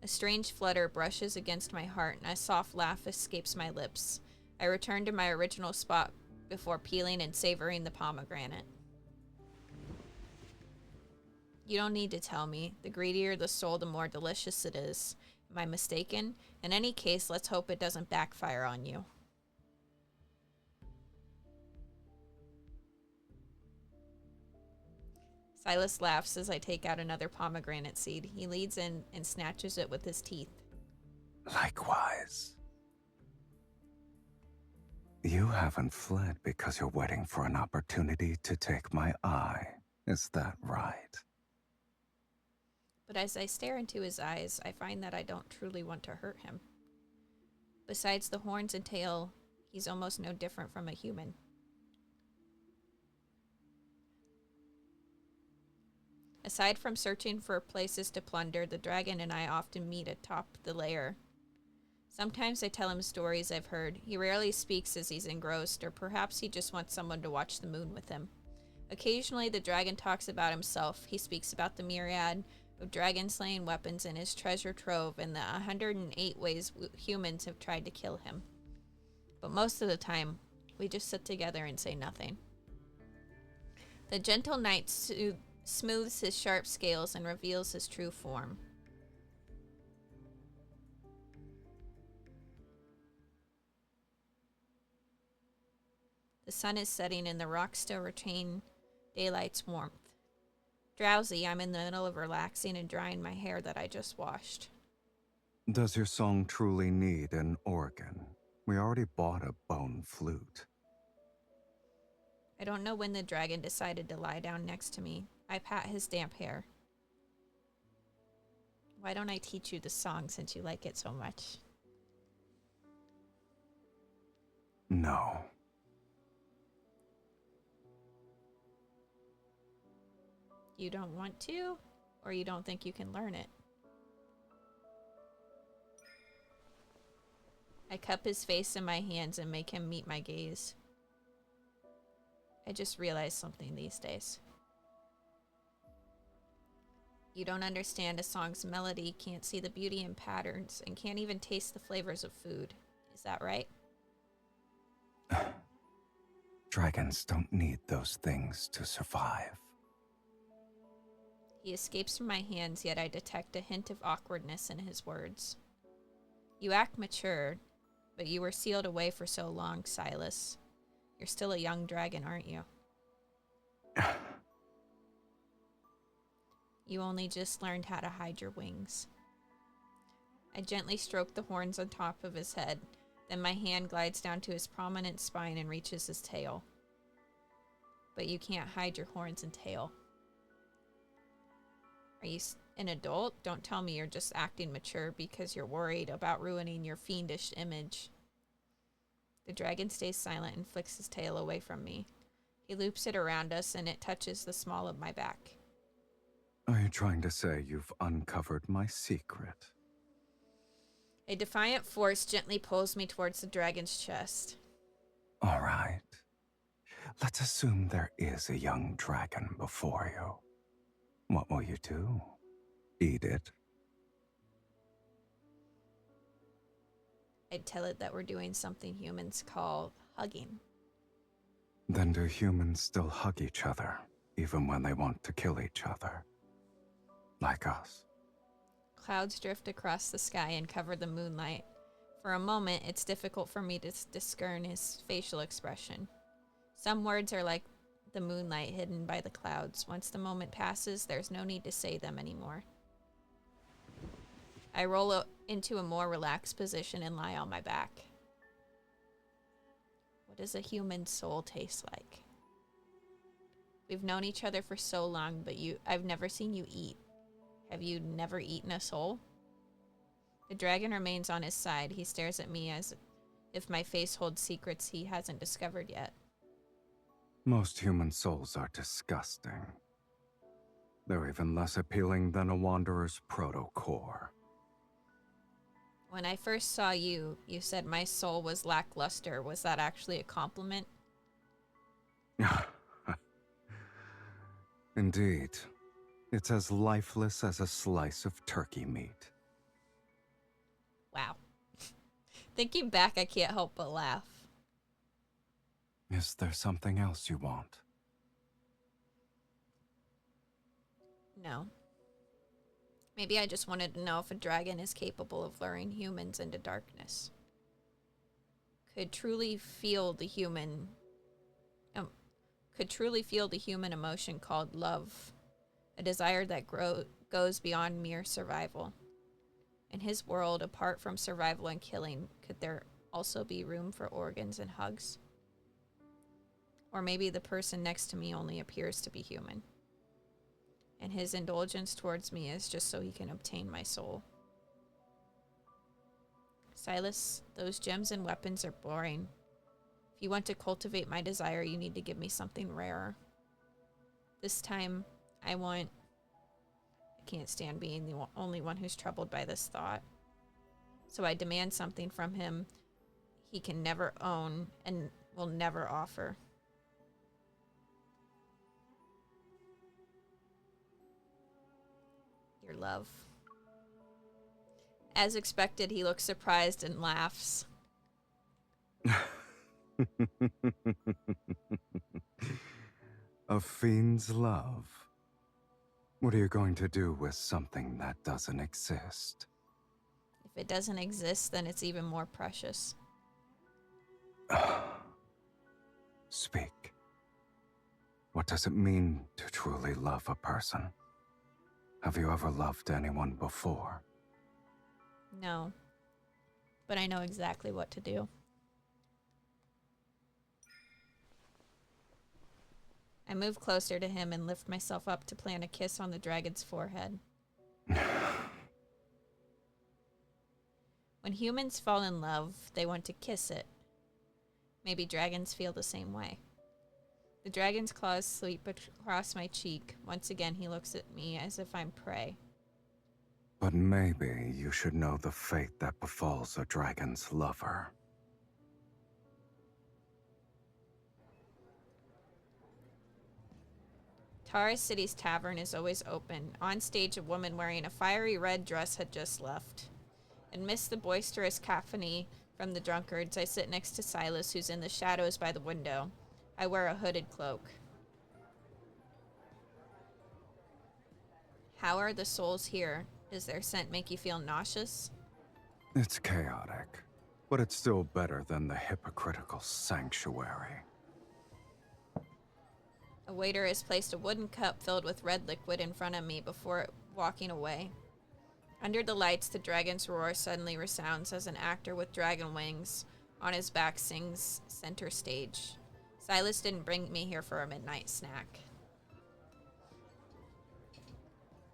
A strange flutter brushes against my heart, and a soft laugh escapes my lips. I return to my original spot before peeling and savoring the pomegranate. You don't need to tell me. The greedier the soul, the more delicious it is. Am I mistaken? In any case, let's hope it doesn't backfire on you. Sylus laughs as I take out another pomegranate seed. He leads in and snatches it with his teeth. Likewise. You haven't fled because you're waiting for an opportunity to take my eye. Is that right? But as I stare into his eyes, I find that I don't truly want to hurt him. Besides the horns and tail, he's almost no different from a human. Aside from searching for places to plunder, the dragon and I often meet atop the lair. Sometimes I tell him stories I've heard. He rarely speaks as he's engrossed, or perhaps he just wants someone to watch the moon with him. Occasionally, the dragon talks about himself. He speaks about the myriad of dragon-slaying weapons in his treasure trove and the 108 ways humans have tried to kill him. But most of the time, we just sit together and say nothing. The gentle night soothed smooths his sharp scales and reveals his true form. The sun is setting and the rocks still retain daylight's warmth. Drowsy, I'm in the middle of relaxing and drying my hair that I just washed. Does your song truly need an organ? We already bought a bone flute. I don't know when the dragon decided to lie down next to me. I pat his damp hair. Why don't I teach you the song since you like it so much? No. You don't want to? Or you don't think you can learn it? I cup his face in my hands and make him meet my gaze. I just realized something these days. You don't understand a song's melody, can't see the beauty in patterns, and can't even taste the flavors of food. Is that right? Dragons don't need those things to survive. He escapes from my hands, yet I detect a hint of awkwardness in his words. You act mature, but you were sealed away for so long, Sylus. You're still a young dragon, aren't you? You only just learned how to hide your wings. I gently stroke the horns on top of his head, then my hand glides down to his prominent spine and reaches his tail. But you can't hide your horns and tail. Are you an adult? Don't tell me you're just acting mature because you're worried about ruining your fiendish image. The dragon stays silent and flicks his tail away from me. He loops it around us and it touches the small of my back. Are you trying to say you've uncovered my secret? A defiant force gently pulls me towards the dragon's chest. All right. Let's assume there is a young dragon before you. What will you do? Eat it? I'd tell it that we're doing something humans call hugging. Then do humans still hug each other, even when they want to kill each other? Like us. Clouds drift across the sky and cover the moonlight. For a moment, it's difficult for me to discern his facial expression. Some words are like the moonlight hidden by the clouds. Once the moment passes, there's no need to say them anymore. I roll into a more relaxed position and lie on my back. What does a human soul taste like? We've known each other for so long, but I've never seen you eat. Have you never eaten a soul? The dragon remains on his side. He stares at me as if my face holds secrets he hasn't discovered yet. Most human souls are disgusting. They're even less appealing than a wanderer's proto-core. When I first saw you, you said my soul was lackluster. Was that actually a compliment? Indeed. It's as lifeless as a slice of turkey meat. Wow. Thinking back, I can't help but laugh. Is there something else you want? No. Maybe I just wanted to know if a dragon is capable of luring humans into darkness. Could truly feel the human emotion called love, a desire that goes beyond mere survival. In his world, apart from survival and killing, could there also be room for organs and hugs? Or maybe the person next to me only appears to be human, and his indulgence towards me is just so he can obtain my soul. Sylus, those gems and weapons are boring. If you want to cultivate my desire, you need to give me something rarer. This time, I can't stand being the only one who's troubled by this thought. So I demand something from him he can never own and will never offer. Your love. As expected, he looks surprised and laughs. A fiend's love. What are you going to do with something that doesn't exist? If it doesn't exist, then it's even more precious. Speak. What does it mean to truly love a person? Have you ever loved anyone before? No. But I know exactly what to do. I move closer to him and lift myself up to plant a kiss on the dragon's forehead. When humans fall in love, they want to kiss it. Maybe dragons feel the same way. The dragon's claws sweep across my cheek. Once again, he looks at me as if I'm prey. But maybe you should know the fate that befalls a dragon's lover. Taurus City's tavern is always open. On stage, a woman wearing a fiery red dress had just left. Amidst the boisterous cacophony from the drunkards, I sit next to Sylus, who's in the shadows by the window. I wear a hooded cloak. How are the souls here? Does their scent make you feel nauseous? It's chaotic, but it's still better than the hypocritical sanctuary. A waiter has placed a wooden cup filled with red liquid in front of me before walking away. Under the lights, the dragon's roar suddenly resounds as an actor with dragon wings on his back sings center stage. Sylus didn't bring me here for a midnight snack.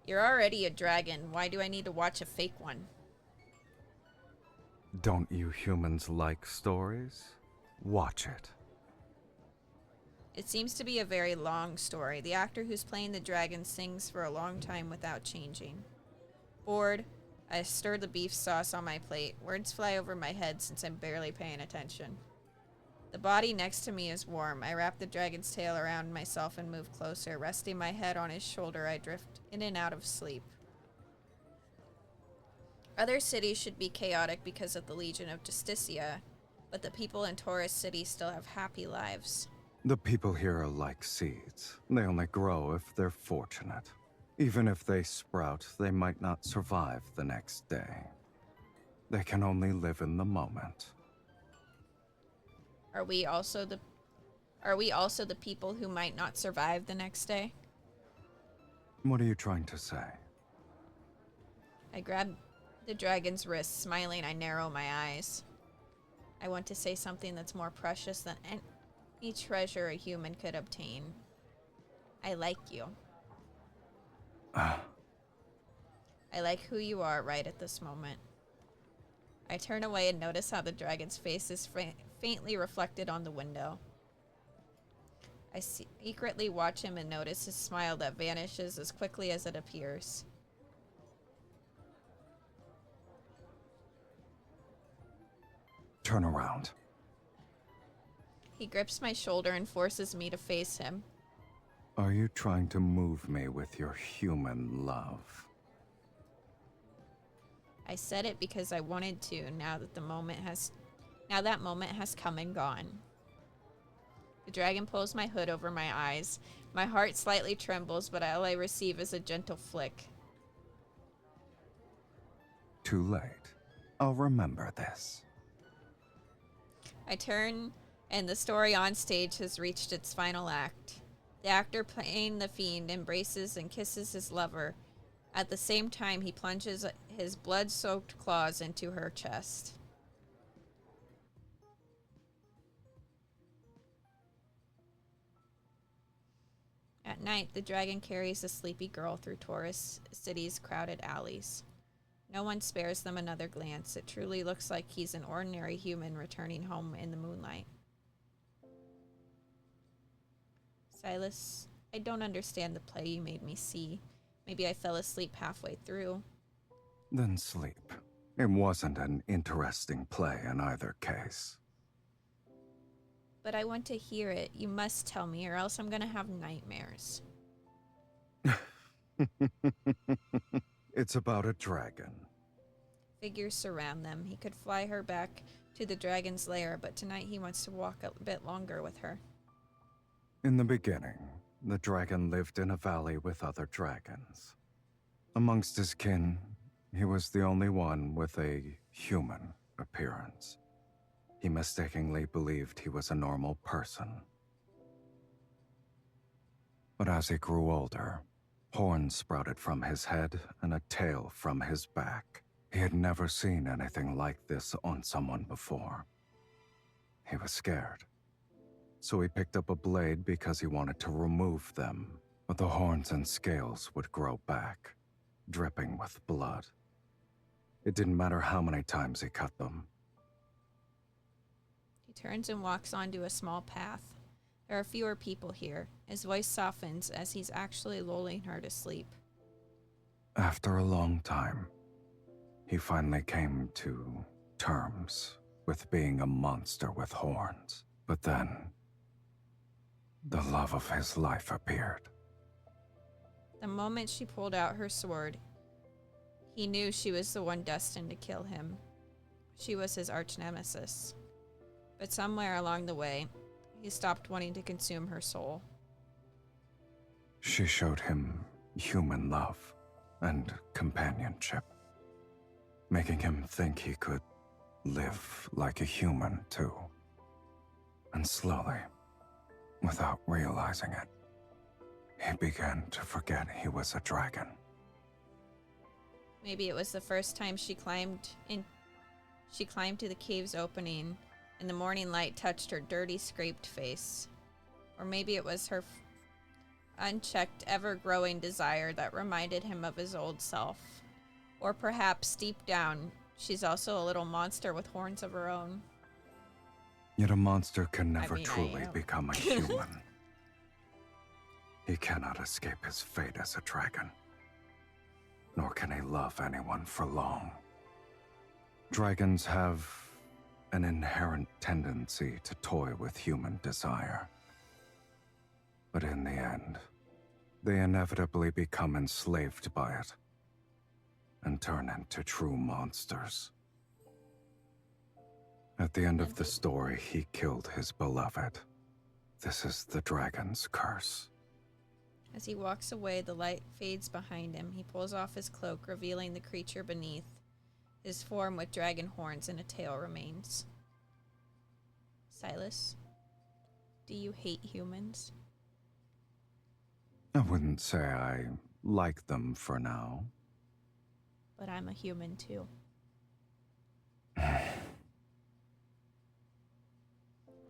You're already a dragon. Why do I need to watch a fake one? Don't you humans like stories? Watch it. It seems to be a very long story. The actor who's playing the dragon sings for a long time without changing. Bored, I stir the beef sauce on my plate. Words fly over my head since I'm barely paying attention. The body next to me is warm. I wrap the dragon's tail around myself and move closer. Resting my head on his shoulder, I drift in and out of sleep. Other cities should be chaotic because of the Legion of Justicia, but the people in Taurus City still have happy lives. The people here are like seeds. They only grow if they're fortunate. Even if they sprout, they might not survive the next day. They can only live in the moment. Are we also the people who might not survive the next day? What are you trying to say? I grab the dragon's wrist. Smiling, I narrow my eyes. I want to say something that's more precious than any treasure a human could obtain. I like you. I like who you are right at this moment. I turn away and notice how the dragon's face is faintly reflected on the window. I secretly watch him and notice his smile that vanishes as quickly as it appears. Turn around. He grips my shoulder and forces me to face him. Are you trying to move me with your human love? I said it because I wanted to, now that moment has come and gone. The dragon pulls my hood over my eyes. My heart slightly trembles, but all I receive is a gentle flick. Too late. I'll remember this. I turn, and the story on stage has reached its final act. The actor playing the fiend embraces and kisses his lover. At the same time, he plunges his blood-soaked claws into her chest. At night, the dragon carries a sleepy girl through Taurus City's crowded alleys. No one spares them another glance. It truly looks like he's an ordinary human returning home in the moonlight. Sylus, I don't understand the play you made me see. Maybe I fell asleep halfway through. Then sleep. It wasn't an interesting play in either case. But I want to hear it. You must tell me, or else I'm gonna have nightmares. It's about a dragon. Figures surround them. He could fly her back to the dragon's lair, but tonight he wants to walk a bit longer with her. In the beginning, the dragon lived in a valley with other dragons. Amongst his kin, he was the only one with a human appearance. He mistakenly believed he was a normal person. But as he grew older, horns sprouted from his head and a tail from his back. He had never seen anything like this on someone before. He was scared. So he picked up a blade because he wanted to remove them, but the horns and scales would grow back, dripping with blood. It didn't matter how many times he cut them. He turns and walks onto a small path. There are fewer people here. His voice softens as he's actually lulling her to sleep. After a long time, he finally came to terms with being a monster with horns. But then, the love of his life appeared. The moment she pulled out her sword, he knew she was the one destined to kill him. She was his arch-nemesis. But somewhere along the way, he stopped wanting to consume her soul. She showed him human love and companionship, making him think he could live like a human too. And slowly, without realizing it, he began to forget he was a dragon. Maybe it was the first time she climbed to the cave's opening, and the morning light touched her dirty, scraped face. Or maybe it was her unchecked, ever-growing desire that reminded him of his old self. Or perhaps, deep down, she's also a little monster with horns of her own. Yet a monster can never I truly am. become a human. He cannot escape his fate as a dragon. Nor can he love anyone for long. Dragons have an inherent tendency to toy with human desire. But in the end, they inevitably become enslaved by it and turn into true monsters. At the end of the story, he killed his beloved. This is the dragon's curse. As he walks away, the light fades behind him. He pulls off his cloak, revealing the creature beneath. His form with dragon horns and a tail remains. Sylus, do you hate humans? I wouldn't say I like them for now. But I'm a human too.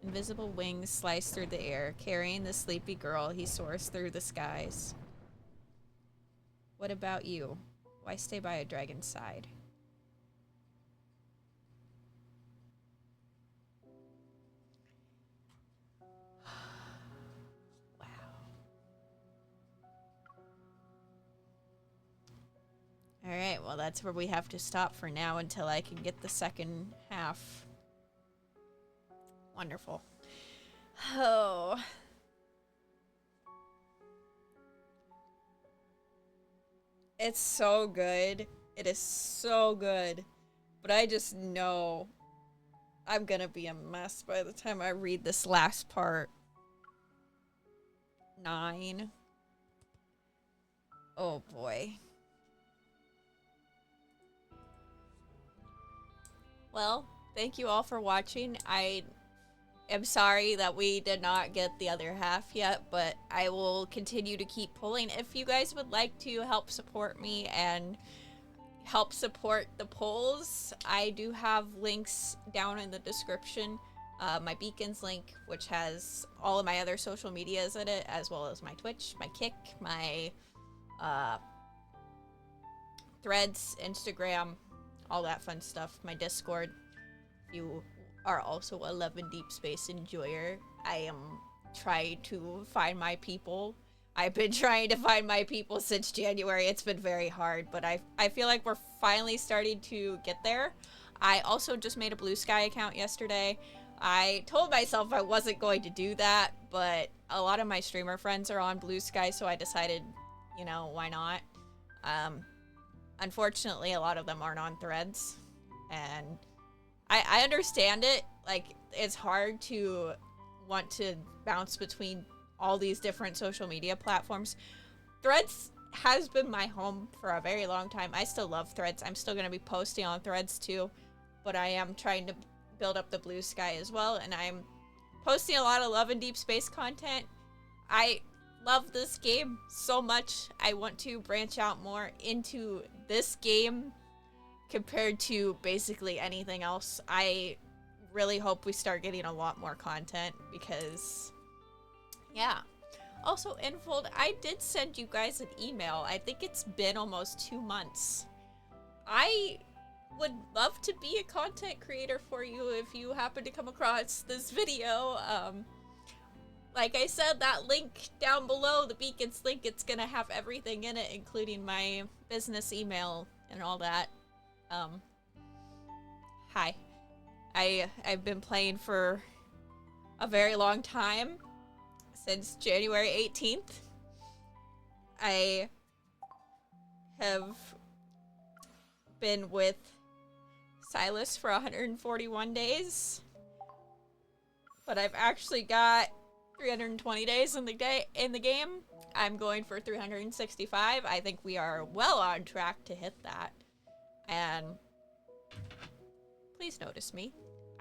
Invisible wings slice through the air. Carrying the sleepy girl, he soars through the skies. What about you? Why stay by a dragon's side? Wow. Alright, well that's where we have to stop for now until I can get the second half. Wonderful. Oh. It's so good. It is so good. But I just know I'm gonna be a mess by the time I read this last part. 9. Oh boy. Well, thank you all for watching. I am sorry that we did not get the other half yet, but I will continue to keep pulling. If you guys would like to help support me and help support the polls, I do have links down in the description. My Beacons link, which has all of my other social medias in it, as well as my Twitch, my Kick, my Threads, Instagram, all that fun stuff, my Discord. If you are also a Love and Deepspace enjoyer, I am trying to find my people. I've been trying to find my people since January. It's been very hard, but I feel like we're finally starting to get there. I also just made a Blue Sky account yesterday. I told myself I wasn't going to do that, but a lot of my streamer friends are on Blue Sky, so I decided, you know, why not? Unfortunately, a lot of them aren't on Threads, and I understand it. Like, it's hard to want to bounce between all these different social media platforms. Threads has been my home for a very long time. I still love Threads. I'm still going to be posting on Threads too, but I am trying to build up the blue sky as well, and I'm posting a lot of Love and Deepspace content. I love this game so much. I want to branch out more into this game compared to basically anything else. I really hope we start getting a lot more content because, yeah. Also, Infold, I did send you guys an email. I think it's been almost 2 months. I would love to be a content creator for you if you happen to come across this video. Like I said, that link down below, the Beacons link, it's gonna have everything in it, including my business email and all that. Hi. I've been playing for a very long time, since January 18th. I have been with Sylus for 141 days, but I've actually got 320 days in the game. I'm going for 365. I think we are well on track to hit that. And please notice me.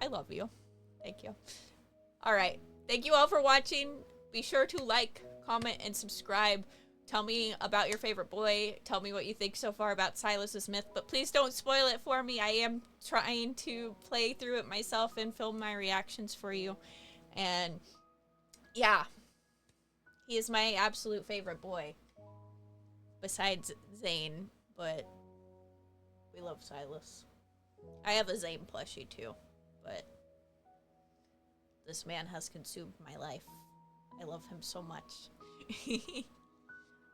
I love you. Thank you. All right. Thank you all for watching. Be sure to like, comment, and subscribe. Tell me about your favorite boy. Tell me what you think so far about Sylus's myth, but please don't spoil it for me. I am trying to play through it myself and film my reactions for you. And yeah, he is my absolute favorite boy, besides Zane, but we love Sylus. I have a Zane plushie too, but this man has consumed my life. I love him so much.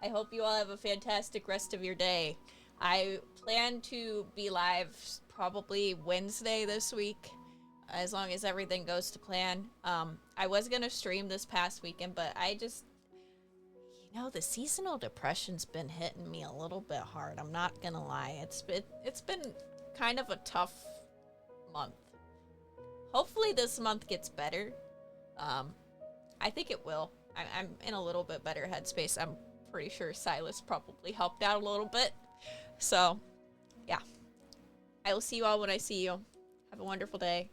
I hope you all have a fantastic rest of your day. I plan to be live probably Wednesday this week, as long as everything goes to plan. I was gonna stream this past weekend, but I just, you know, the seasonal depression's been hitting me a little bit hard. I'm not gonna lie. It's been kind of a tough month. Hopefully this month gets better. I think it will. I'm in a little bit better headspace. I'm pretty sure Sylus probably helped out a little bit. So, yeah. I will see you all when I see you. Have a wonderful day.